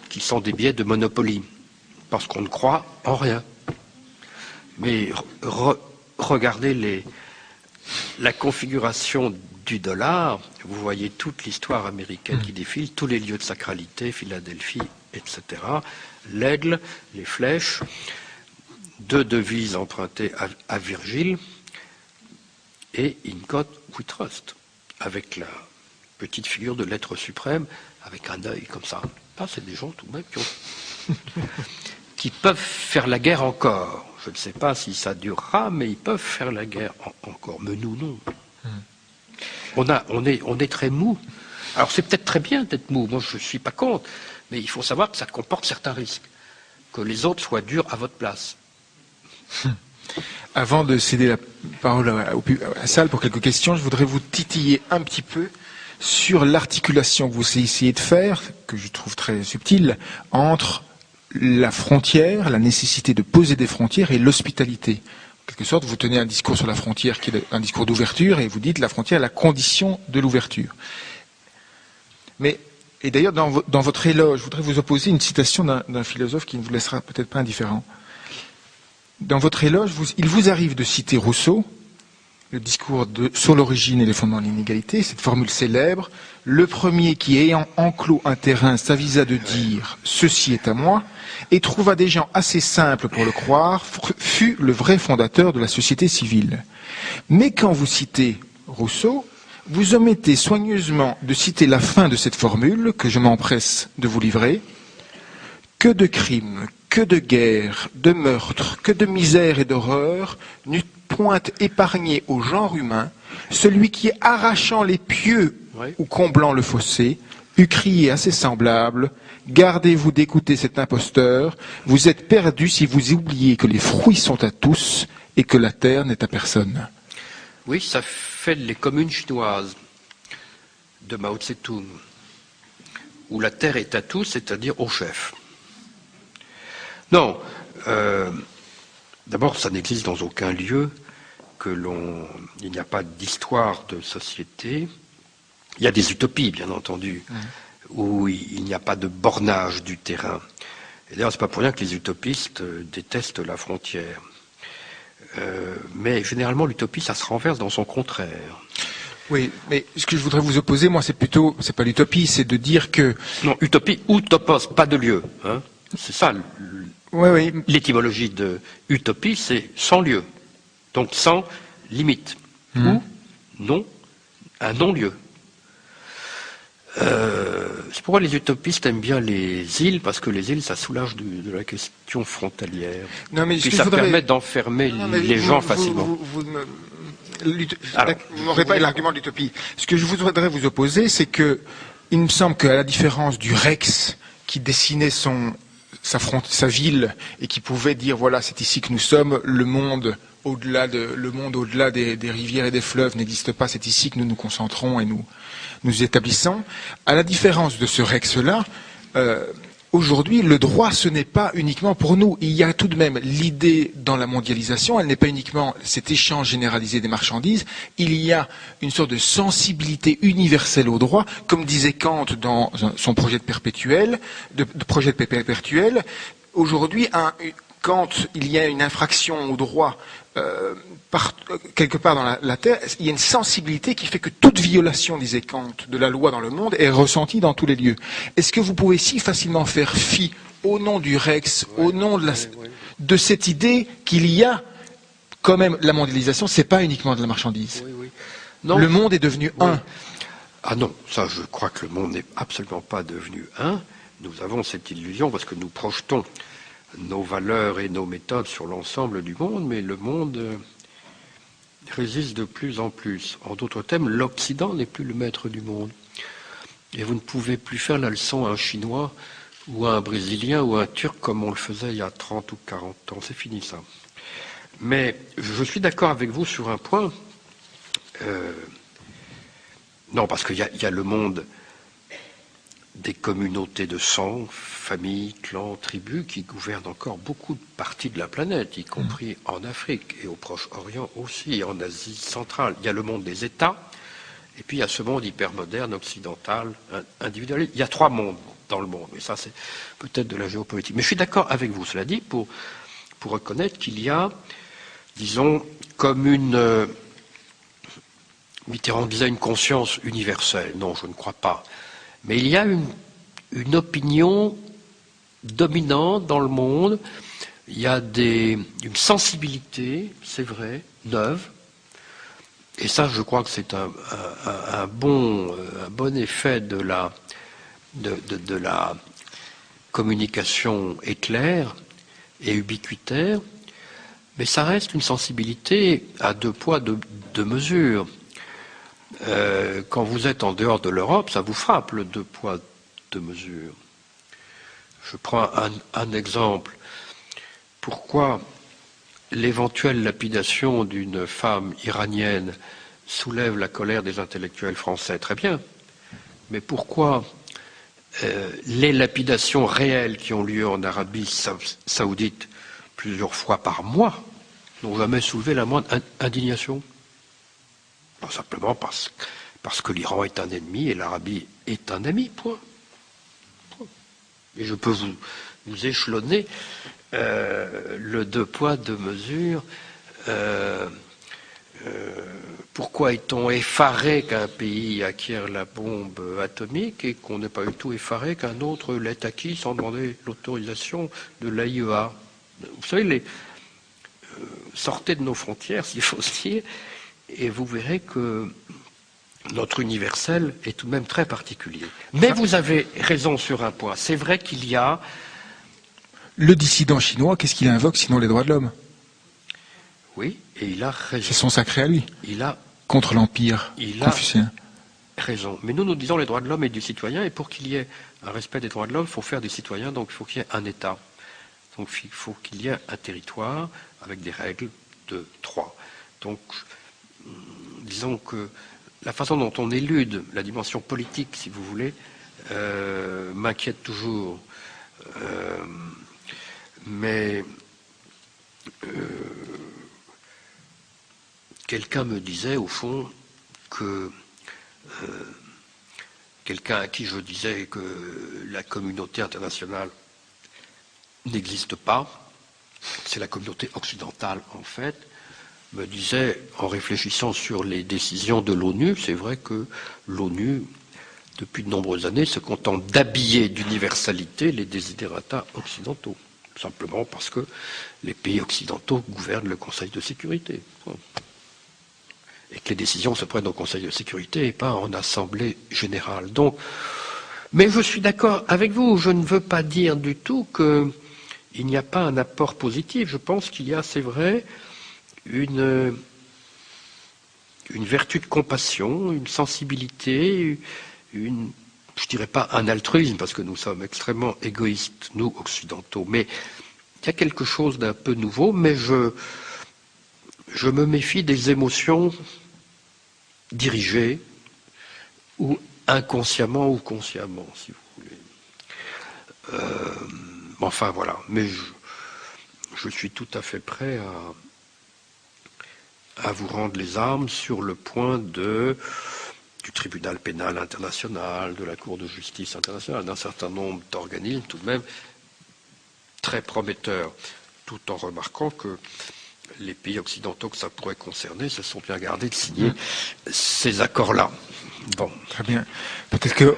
qui sont des billets de Monopoly, parce qu'on ne croit en rien. Mais regardez la configuration du dollar, vous voyez toute l'histoire américaine qui défile, tous les lieux de sacralité, Philadelphie, etc. L'aigle, les flèches, 2 devises empruntées à Virgile, et In God we trust, avec la petite figure de l'être suprême, avec un œil comme ça. Là, c'est des gens tout de même qui peuvent faire la guerre encore. Je ne sais pas si ça durera, mais ils peuvent faire la guerre encore. Mais nous, non. On est très mou. Alors c'est peut-être très bien d'être mou, moi je ne suis pas contre, mais il faut savoir que ça comporte certains risques. Que les autres soient durs à votre place. Avant de céder la parole à la salle pour quelques questions, je voudrais vous titiller un petit peu sur l'articulation que vous essayez de faire, que je trouve très subtile, entre la frontière, la nécessité de poser des frontières et l'hospitalité. En quelque sorte, vous tenez un discours sur la frontière qui est un discours d'ouverture et vous dites la frontière est la condition de l'ouverture. Et d'ailleurs, dans votre éloge, je voudrais vous opposer une citation d'un philosophe qui ne vous laissera peut-être pas indifférent. Dans votre éloge, il vous arrive de citer Rousseau, le discours sur l'origine et les fondements de l'inégalité, cette formule célèbre, le premier qui, ayant enclos un terrain, s'avisa de dire « ceci est à moi », et trouva des gens assez simples pour le croire, fut le vrai fondateur de la société civile. Mais quand vous citez Rousseau, vous omettez soigneusement de citer la fin de cette formule que je m'empresse de vous livrer. Que de crimes, que de guerres, de meurtres, que de misère et d'horreur n'eût point épargné au genre humain celui qui, arrachant les pieux ou comblant le fossé, eût crié à ses semblables « Gardez-vous d'écouter cet imposteur, vous êtes perdus si vous oubliez que les fruits sont à tous et que la terre n'est à personne. » Oui, ça fait les communes chinoises de Mao Tse-tung, où la terre est à tous, c'est-à-dire au chef. Non, d'abord, ça n'existe dans aucun lieu il n'y a pas d'histoire de société. Il y a des utopies, bien entendu, où il n'y a pas de bornage du terrain. Et d'ailleurs, c'est pas pour rien que les utopistes détestent la frontière. Mais généralement, l'utopie, ça se renverse dans son contraire. Oui, mais ce que je voudrais vous opposer, moi, c'est pas l'utopie, c'est de dire que... Non, utopie ou topos, pas de lieu. Hein. C'est ça, Oui. l'étymologie de utopie, c'est sans lieu. Donc sans limite. Ou non, un non-lieu. C'est pourquoi les utopistes aiment bien les îles, parce que les îles, ça soulage de la question frontalière. Non, mais puis ça permet d'enfermer les gens facilement. Vous n'aurez pas l'argument de l'utopie. Ce que je voudrais vous opposer, c'est que il me semble qu'à la différence du Rex qui dessinait sa ville et qui pouvait dire voilà, c'est ici que nous sommes, le monde au-delà des rivières et des fleuves n'existe pas, c'est ici que nous nous concentrons et nous établissons. À la différence de ce Rex-là, aujourd'hui, le droit, ce n'est pas uniquement pour nous. Il y a tout de même l'idée dans la mondialisation, elle n'est pas uniquement cet échange généralisé des marchandises, il y a une sorte de sensibilité universelle au droit, comme disait Kant dans son projet de projet de perpétuel. Aujourd'hui, quand il y a une infraction au droit quelque part dans la Terre, il y a une sensibilité qui fait que toute violation, disait Kant, de la loi dans le monde est ressentie dans tous les lieux. Est-ce que vous pouvez si facilement faire fi, au nom du Rex, au nom de cette idée qu'il y a quand même la mondialisation, c'est pas uniquement de la marchandise. Non. Le monde est devenu un. Ah non, ça je crois que le monde n'est absolument pas devenu un. Nous avons cette illusion parce que nous projetons nos valeurs et nos méthodes sur l'ensemble du monde, mais le monde résiste de plus en plus. En d'autres termes, l'Occident n'est plus le maître du monde. Et vous ne pouvez plus faire la leçon à un Chinois ou à un Brésilien ou à un Turc comme on le faisait il y a 30 ou 40 ans. C'est fini ça. Mais je suis d'accord avec vous sur un point. Non, parce qu'il y a le monde des communautés de sang, familles, clans, tribus, qui gouvernent encore beaucoup de parties de la planète, y compris en Afrique et au Proche-Orient aussi, et en Asie centrale. Il y a le monde des États, et puis il y a ce monde hypermoderne, occidental, individualiste. Il y a 3 mondes dans le monde, et ça c'est peut-être de la géopolitique. Mais je suis d'accord avec vous, cela dit, pour reconnaître qu'il y a, disons, comme une... Mitterrand disait une conscience universelle. Non, je ne crois pas. Mais il y a une opinion dominante dans le monde, il y a une sensibilité, c'est vrai, neuve, et ça je crois que c'est un bon effet de la communication éclair et ubiquitaire, mais ça reste une sensibilité à 2 poids, 2 mesures. Quand vous êtes en dehors de l'Europe, ça vous frappe le 2 poids, 2 mesures. Je prends un exemple. Pourquoi l'éventuelle lapidation d'une femme iranienne soulève la colère des intellectuels français? Très bien. Mais pourquoi les lapidations réelles qui ont lieu en Arabie saoudite plusieurs fois par mois n'ont jamais soulevé la moindre indignation? Pas simplement parce que l'Iran est un ennemi et l'Arabie est un ami, point. Et je peux vous échelonner le 2 poids, 2 mesures. Pourquoi est-on effaré qu'un pays acquiert la bombe atomique et qu'on n'est pas du tout effaré qu'un autre l'ait acquis sans demander l'autorisation de l'AIEA? Vous savez, sortez de nos frontières, s'il faut se dire, et vous verrez que notre universel est tout de même très particulier. Mais vous avez raison sur un point. C'est vrai qu'il y a... Le dissident chinois, qu'est-ce qu'il invoque sinon les droits de l'homme? Oui, et il a raison. C'est son sacré à lui. Il a... Contre l'empire confucéen. Raison. Mais nous disons les droits de l'homme et du citoyen, et pour qu'il y ait un respect des droits de l'homme, il faut faire des citoyens, donc il faut qu'il y ait un État. Donc il faut qu'il y ait un territoire avec des règles de droit. Donc, disons que la façon dont on élude la dimension politique, si vous voulez, m'inquiète toujours. Mais quelqu'un me disait, au fond, que quelqu'un à qui je disais que la communauté internationale n'existe pas, c'est la communauté occidentale en fait, me disait, en réfléchissant sur les décisions de l'ONU, c'est vrai que l'ONU, depuis de nombreuses années, se contente d'habiller d'universalité les desiderata occidentaux, simplement parce que les pays occidentaux gouvernent le Conseil de sécurité. Et que les décisions se prennent au Conseil de sécurité et pas en Assemblée générale. Donc, mais je suis d'accord avec vous, je ne veux pas dire du tout qu'il n'y a pas un apport positif. Je pense qu'il y a, c'est vrai, une vertu de compassion, une sensibilité, je dirais pas un altruisme, parce que nous sommes extrêmement égoïstes, nous, occidentaux, mais il y a quelque chose d'un peu nouveau, mais je me méfie des émotions dirigées, ou inconsciemment ou consciemment, si vous voulez. Enfin, voilà. Mais je suis tout à fait prêt à vous rendre les armes sur le point du tribunal pénal international, de la Cour de justice internationale, d'un certain nombre d'organismes tout de même très prometteurs, tout en remarquant que les pays occidentaux que ça pourrait concerner se sont bien gardés de signer ces accords-là. Bon. Très bien. Peut-être que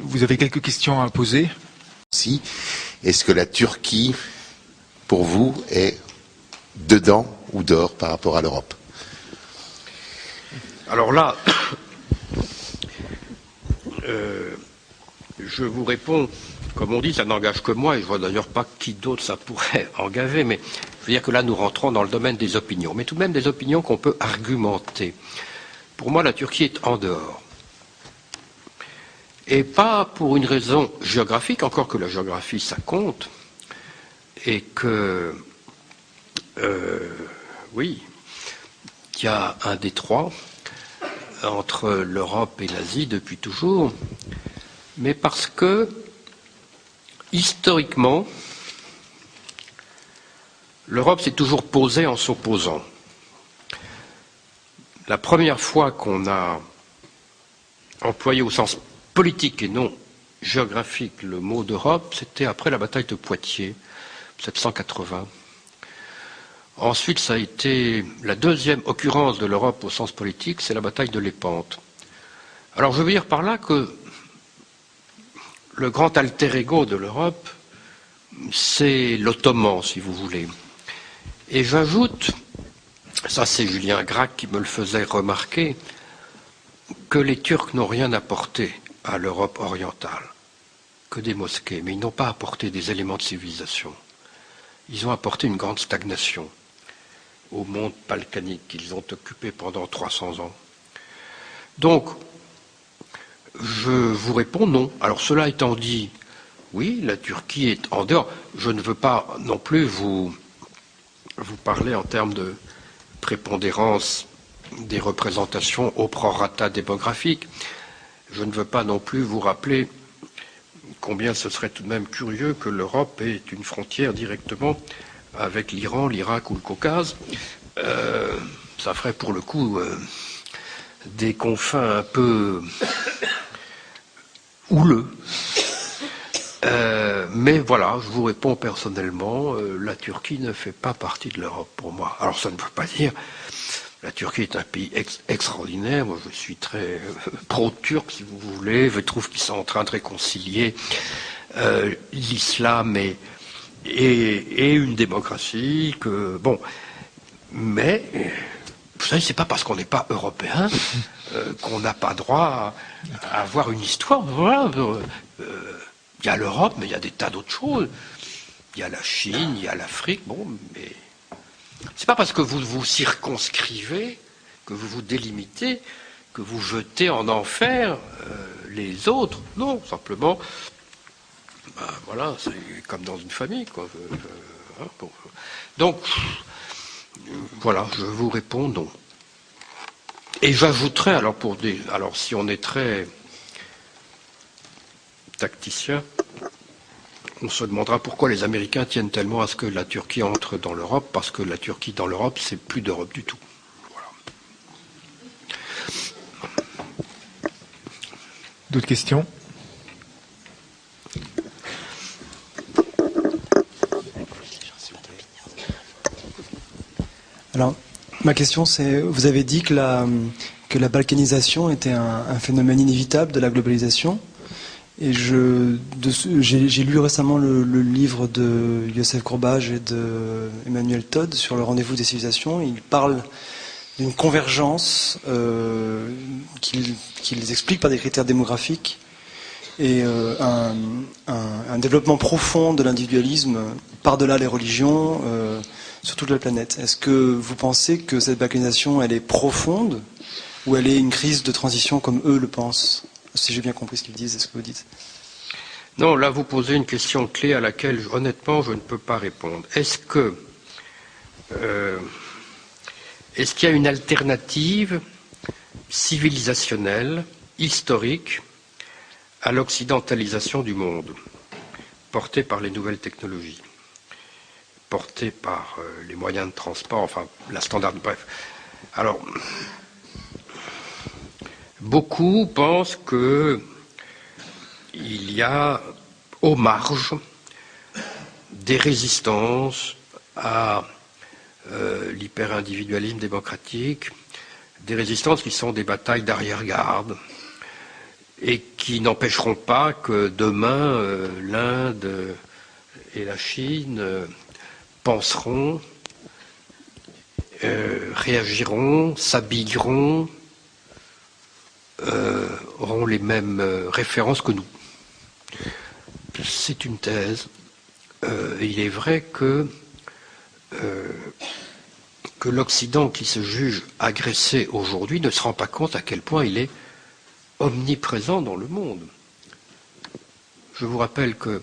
vous avez quelques questions à poser. Si. Est-ce que la Turquie, pour vous, est dedans ou dehors par rapport à l'Europe? Alors là, je vous réponds, comme on dit, ça n'engage que moi, et je vois d'ailleurs pas qui d'autre ça pourrait engager, mais je veux dire que là, nous rentrons dans le domaine des opinions, mais tout de même des opinions qu'on peut argumenter. Pour moi, la Turquie est en dehors. Et pas pour une raison géographique, encore que la géographie, ça compte, et que, oui, il y a un détroit entre l'Europe et l'Asie depuis toujours, mais parce que, historiquement, l'Europe s'est toujours posée en s'opposant. La première fois qu'on a employé au sens politique et non géographique le mot d'Europe, c'était après la bataille de Poitiers, 1780. Ensuite, ça a été la deuxième occurrence de l'Europe au sens politique, c'est la bataille de Lépante. Alors je veux dire par là que le grand alter ego de l'Europe, c'est l'Ottoman, si vous voulez. Et j'ajoute, ça c'est Julien Gracq qui me le faisait remarquer, que les Turcs n'ont rien apporté à l'Europe orientale, que des mosquées, mais ils n'ont pas apporté des éléments de civilisation. Ils ont apporté une grande stagnation au monde balkanique qu'ils ont occupé pendant 300 ans. Donc, je vous réponds non. Alors cela étant dit, oui, la Turquie est en dehors. Je ne veux pas non plus vous parler en termes de prépondérance des représentations au prorata démographique. Je ne veux pas non plus vous rappeler combien ce serait tout de même curieux que l'Europe ait une frontière directement avec l'Iran, l'Irak ou le Caucase. Ça ferait pour le coup des confins un peu houleux. Mais voilà, je vous réponds personnellement, la Turquie ne fait pas partie de l'Europe pour moi. Alors ça ne veut pas dire, la Turquie est un pays extraordinaire, moi je suis très pro-turc si vous voulez, je trouve qu'ils sont en train de réconcilier l'islam et une démocratie, bon, mais vous savez, c'est pas parce qu'on n'est pas européen qu'on n'a pas droit à avoir une histoire. Voilà. Il y a l'Europe, mais il y a des tas d'autres choses. Il y a la Chine, il y a l'Afrique, bon, mais c'est pas parce que vous vous circonscrivez, que vous vous délimitez, que vous jetez en enfer les autres. Non, simplement, voilà, c'est comme dans une famille, quoi. Bon. Donc, voilà, je vous réponds non. Et j'ajouterais, alors si on est très tacticien, on se demandera pourquoi les Américains tiennent tellement à ce que la Turquie entre dans l'Europe, parce que la Turquie dans l'Europe, c'est plus d'Europe du tout. Voilà. D'autres questions? Alors, ma question, c'est, vous avez dit que la balkanisation était un phénomène inévitable de la globalisation. Et j'ai lu récemment le livre de Youssef Courbage et de Emmanuel Todd sur le rendez-vous des civilisations. Ils parlent d'une convergence qu'ils expliquent par des critères démographiques et un développement profond de l'individualisme par-delà les religions sur toute la planète. Est-ce que vous pensez que cette balkanisation, elle est profonde ou elle est une crise de transition comme eux le pensent? Si j'ai bien compris ce qu'ils disent, est-ce que vous dites? Non, là vous posez une question clé à laquelle honnêtement je ne peux pas répondre. Est-ce qu'il y a une alternative civilisationnelle, historique, à l'occidentalisation du monde, portée par les nouvelles technologies, portée par les moyens de transport, enfin la standard, bref. Alors, beaucoup pensent qu'il y a aux marges des résistances à l'hyper-individualisme démocratique, des résistances qui sont des batailles d'arrière-garde et qui n'empêcheront pas que demain l'Inde et la Chine penseront, réagiront, s'habilleront, auront les mêmes références que nous. C'est une thèse. Il est vrai que l'Occident qui se juge agressé aujourd'hui ne se rend pas compte à quel point il est omniprésent dans le monde. Je vous rappelle que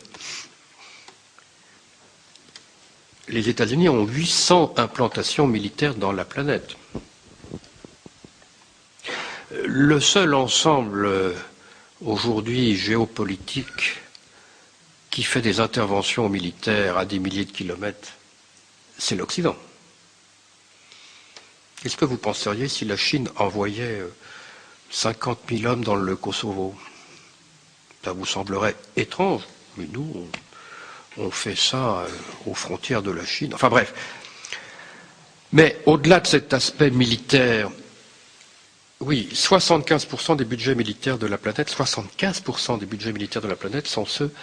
les États-Unis ont 800 implantations militaires dans la planète. Le seul ensemble aujourd'hui géopolitique qui fait des interventions militaires à des milliers de kilomètres, c'est l'Occident. Qu'est-ce que vous penseriez si la Chine envoyait 50 000 hommes dans le Kosovo? Ça vous semblerait étrange, mais nous, on fait ça aux frontières de la Chine. Enfin bref. Mais au-delà de cet aspect militaire, oui, 75% des budgets militaires de la planète, 75% des budgets militaires de la planète sont ceux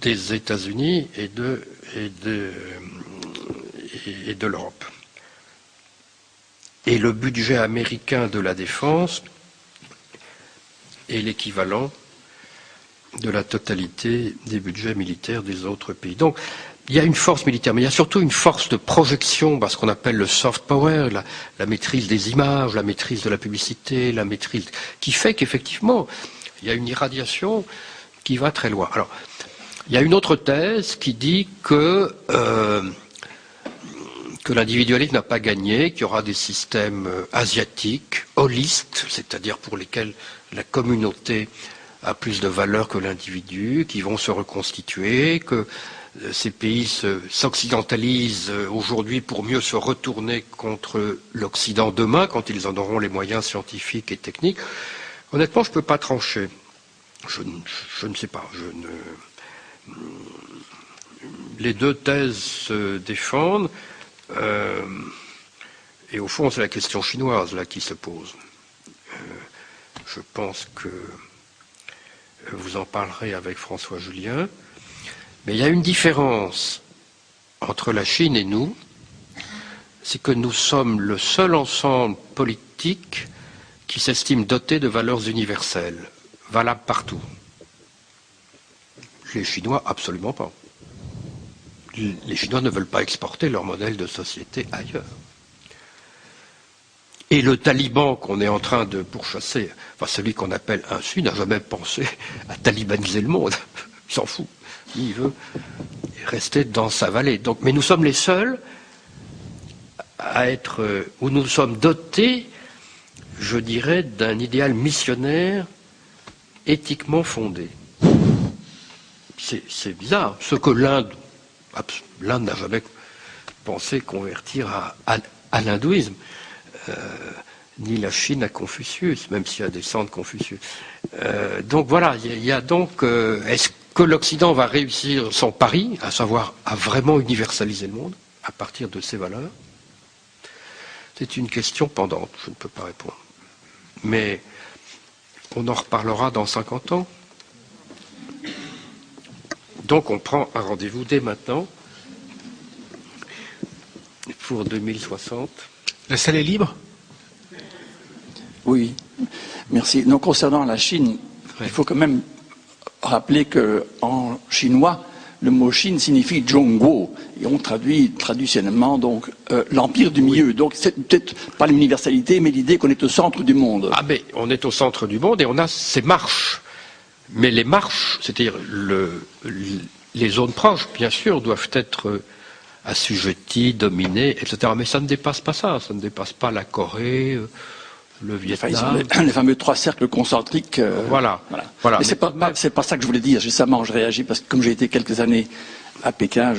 des États-Unis et de l'Europe. Et le budget américain de la défense est l'équivalent de la totalité des budgets militaires des autres pays. Donc, il y a une force militaire, mais il y a surtout une force de projection, ce qu'on appelle le soft power, la maîtrise des images, la maîtrise de la publicité, la maîtrise, qui fait qu'effectivement, il y a une irradiation qui va très loin. Alors, il y a une autre thèse qui dit que l'individualisme n'a pas gagné, qu'il y aura des systèmes asiatiques, holistes, c'est-à-dire pour lesquels la communauté a plus de valeur que l'individu, qui vont se reconstituer, que ces pays s'occidentalisent aujourd'hui pour mieux se retourner contre l'Occident demain, quand ils en auront les moyens scientifiques et techniques. Honnêtement, je ne peux pas trancher. Je ne sais pas. Les deux thèses se défendent. Et au fond, c'est la question chinoise là qui se pose. Je pense que vous en parlerez avec François Julien. Mais il y a une différence entre la Chine et nous, c'est que nous sommes le seul ensemble politique qui s'estime doté de valeurs universelles, valables partout. Les Chinois, absolument pas. Les Chinois ne veulent pas exporter leur modèle de société ailleurs. Et le taliban qu'on est en train de pourchasser, enfin celui qu'on appelle insu, n'a jamais pensé à talibaniser le monde. Il s'en fout. Il veut rester dans sa vallée. Donc, mais nous sommes les seuls à être, où nous sommes dotés, je dirais, d'un idéal missionnaire éthiquement fondé. C'est bizarre. Ce que l'Inde n'a jamais pensé convertir à l'hindouisme. ni la Chine à Confucius, même s'il y a des centres Confucius. Donc voilà, il y a donc... est-ce que l'Occident va réussir son pari, à savoir à vraiment universaliser le monde, à partir de ses valeurs? C'est une question pendante, je ne peux pas répondre. Mais on en reparlera dans 50 ans. Donc on prend un rendez-vous dès maintenant pour 2060. La salle est libre? Oui, merci. Donc concernant la Chine, il faut quand même rappeler qu'en chinois, le mot Chine signifie Zhongguo, et on traduit traditionnellement donc l'empire du milieu. Donc c'est peut-être pas l'universalité, mais l'idée qu'on est au centre du monde. Ah mais on est au centre du monde et on a ces marches. Mais les marches, c'est-à-dire les zones proches, bien sûr, doivent être assujetties, dominées, etc. Mais ça ne dépasse pas ça. Ça ne dépasse pas la Corée, le Vietnam. Les fameux 3 cercles concentriques. Voilà. Mais c'est pas ça que je voulais dire. Justement, je réagis parce que comme j'ai été quelques années à Pékin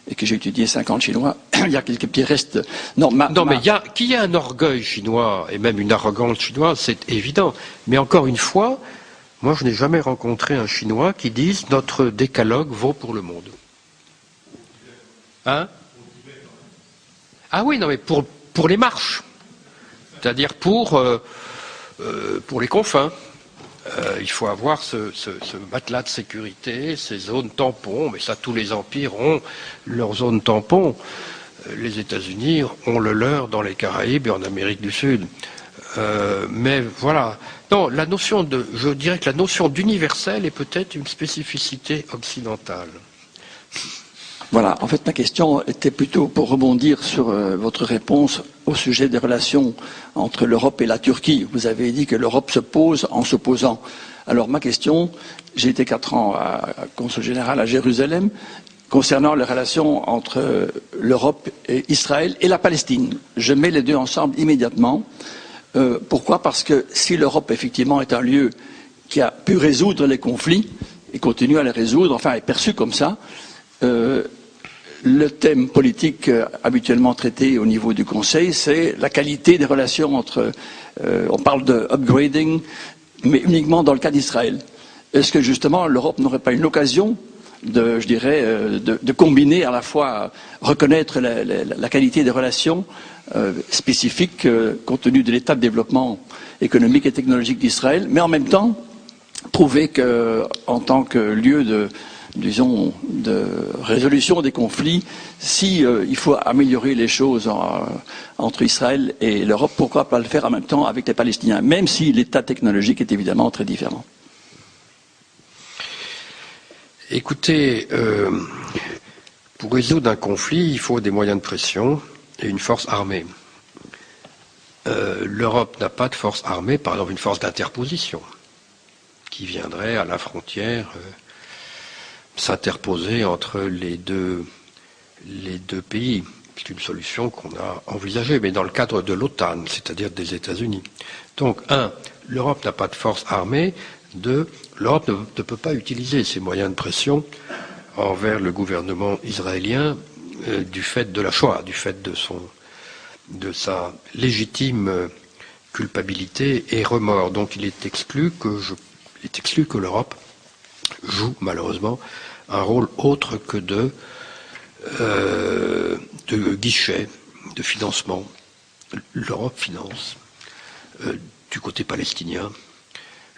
et que j'ai étudié 50 chinois, il y a quelques petits restes. Mais qu'il y a un orgueil chinois et même une arrogance chinoise, c'est évident. Mais encore une fois, moi je n'ai jamais rencontré un Chinois qui dise notre décalogue vaut pour le monde. Hein? Ah oui, non mais pour les marches. C'est-à-dire pour les confins. Il faut avoir ce matelas de sécurité, ces zones tampons, mais ça tous les empires ont leurs zones tampons. Les États-Unis ont le leur dans les Caraïbes et en Amérique du Sud. Mais voilà. Non, je dirais que la notion d'universel est peut-être une spécificité occidentale. Voilà, en fait ma question était plutôt pour rebondir sur votre réponse au sujet des relations entre l'Europe et la Turquie. Vous avez dit que l'Europe se pose en s'opposant. Alors ma question, j'ai été 4 ans à consul général à Jérusalem, concernant les relations entre l'Europe et Israël et la Palestine. Je mets les deux ensemble immédiatement. Pourquoi? Parce que si l'Europe effectivement est un lieu qui a pu résoudre les conflits et continue à les résoudre, enfin est perçu comme ça, le thème politique habituellement traité au niveau du Conseil, c'est la qualité des relations entre... on parle de upgrading, mais uniquement dans le cas d'Israël. Est-ce que justement l'Europe n'aurait pas une occasion de combiner à la fois reconnaître la qualité des relations spécifiques compte tenu de l'état de développement économique et technologique d'Israël, mais en même temps prouver qu'en tant que lieu de résolution des conflits, il faut améliorer les choses entre Israël et l'Europe, pourquoi pas le faire en même temps avec les Palestiniens, même si l'état technologique est évidemment très différent. Écoutez, pour résoudre un conflit, il faut des moyens de pression et une force armée. L'Europe n'a pas de force armée, par exemple une force d'interposition, qui viendrait à la frontière s'interposer entre les deux pays. C'est une solution qu'on a envisagée, mais dans le cadre de l'OTAN, c'est-à-dire des États-Unis. Donc, l'Europe n'a pas de force armée. L'Europe ne peut pas utiliser ses moyens de pression envers le gouvernement israélien du fait de la Shoah, du fait de sa légitime culpabilité et remords. Donc, il est exclu que l'Europe joue malheureusement un rôle autre que de guichet, de financement. L'Europe finance du côté palestinien.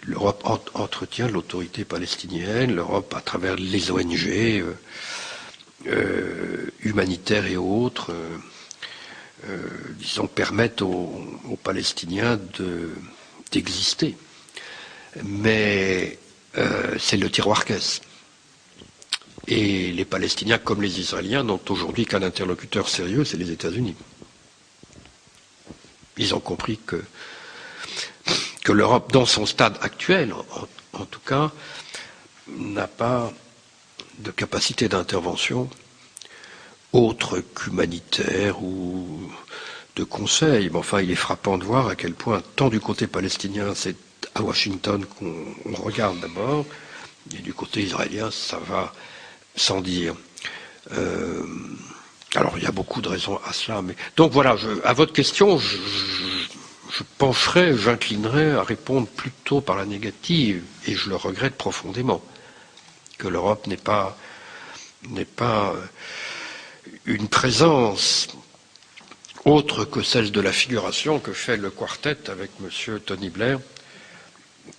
L'Europe entretient l'autorité palestinienne. L'Europe, à travers les ONG humanitaires et autres, permettent aux Palestiniens d'exister. Mais c'est le tiroir caisse. Et les Palestiniens, comme les Israéliens, n'ont aujourd'hui qu'un interlocuteur sérieux, c'est les États-Unis. Ils ont compris que l'Europe, dans son stade actuel, en tout cas, n'a pas de capacité d'intervention autre qu'humanitaire ou de conseil. Mais enfin, il est frappant de voir à quel point, tant du côté palestinien, c'est à Washington qu'on regarde d'abord, et du côté israélien, ça va sans dire. Alors, il y a beaucoup de raisons à cela. Mais donc voilà, à votre question, j'inclinerais à répondre plutôt par la négative, et je le regrette profondément, que l'Europe n'ait pas une présence autre que celle de la figuration que fait le quartet avec M. Tony Blair,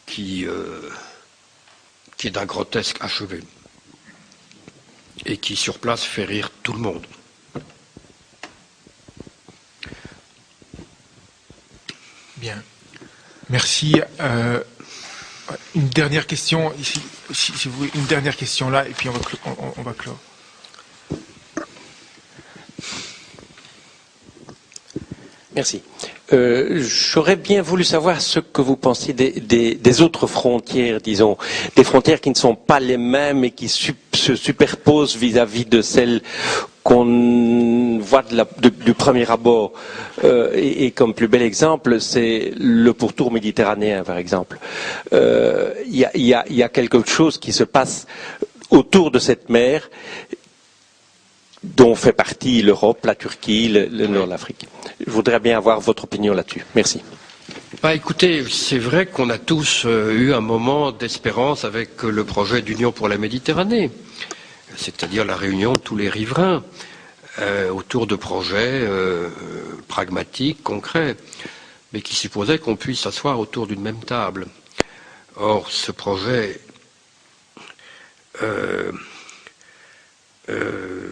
qui est d'un grotesque achevé et qui, sur place, fait rire tout le monde. Bien. Merci. Une dernière question, ici, si vous voulez, une dernière question là, et puis on va clore. Merci. J'aurais bien voulu savoir ce que vous pensiez des autres frontières, disons, des frontières qui ne sont pas les mêmes et qui se superposent vis-à-vis de celles qu'on voit du premier abord. Et comme plus bel exemple, c'est le pourtour méditerranéen, par exemple. Il y a quelque chose qui se passe autour de cette mer dont fait partie l'Europe, la Turquie, le nord de l'Afrique. Je voudrais bien avoir votre opinion là-dessus. Merci. Écoutez, c'est vrai qu'on a tous eu un moment d'espérance avec le projet d'Union pour la Méditerranée, c'est-à-dire la réunion de tous les riverains autour de projets pragmatiques, concrets, mais qui supposaient qu'on puisse s'asseoir autour d'une même table. Or, ce projet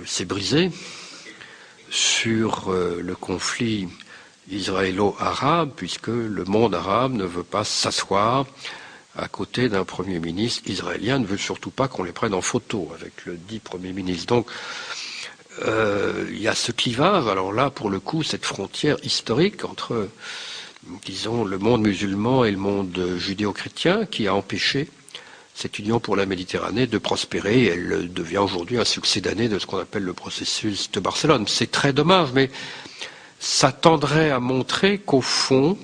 s'est brisé sur le conflit israélo-arabe, puisque le monde arabe ne veut pas s'asseoir à côté d'un Premier ministre israélien, ne veut surtout pas qu'on les prenne en photo avec le dit Premier ministre. Donc, il y a ce clivage. Alors là, pour le coup, cette frontière historique entre, disons, le monde musulman et le monde judéo-chrétien qui a empêché cette union pour la Méditerranée de prospérer. Elle devient aujourd'hui un succédané de ce qu'on appelle le processus de Barcelone. C'est très dommage, mais ça tendrait à montrer qu'au fond,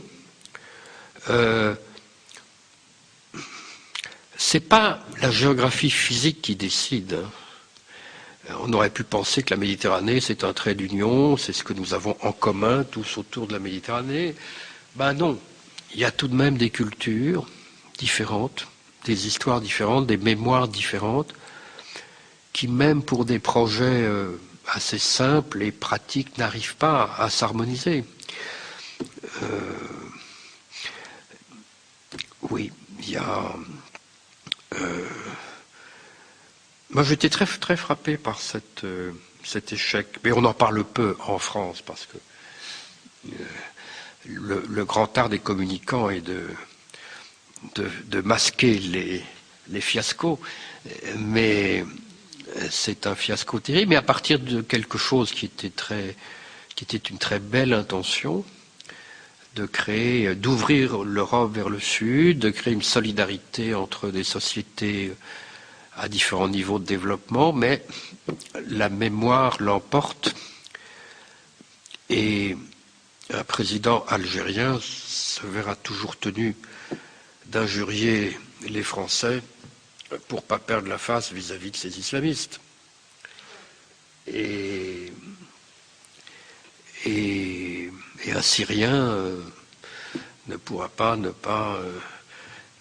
c'est pas la géographie physique qui décide. On aurait pu penser que la Méditerranée, c'est un trait d'union, c'est ce que nous avons en commun tous autour de la Méditerranée. Ben non, il y a tout de même des cultures différentes, des histoires différentes, des mémoires différentes, qui même pour des projets assez simples et pratiques n'arrivent pas à s'harmoniser. Oui, il y a... moi j'étais très, très frappé par cet échec, mais on en parle peu en France, parce que le grand art des communicants est de masquer les fiascos, mais c'est un fiasco terrible. Mais à partir de quelque chose qui était une très belle intention, d'ouvrir l'Europe vers le sud, de créer une solidarité entre des sociétés à différents niveaux de développement, mais la mémoire l'emporte et un président algérien se verra toujours tenu d'injurier les Français pour ne pas perdre la face vis-à-vis de ces islamistes. Et un Syrien ne pourra pas ne pas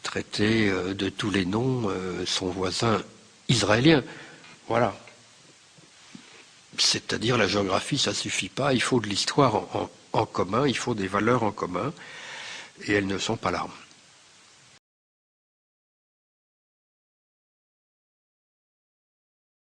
traiter de tous les noms son voisin israélien. Voilà. C'est-à-dire la géographie, ça ne suffit pas, il faut de l'histoire en commun, il faut des valeurs en commun, et elles ne sont pas là.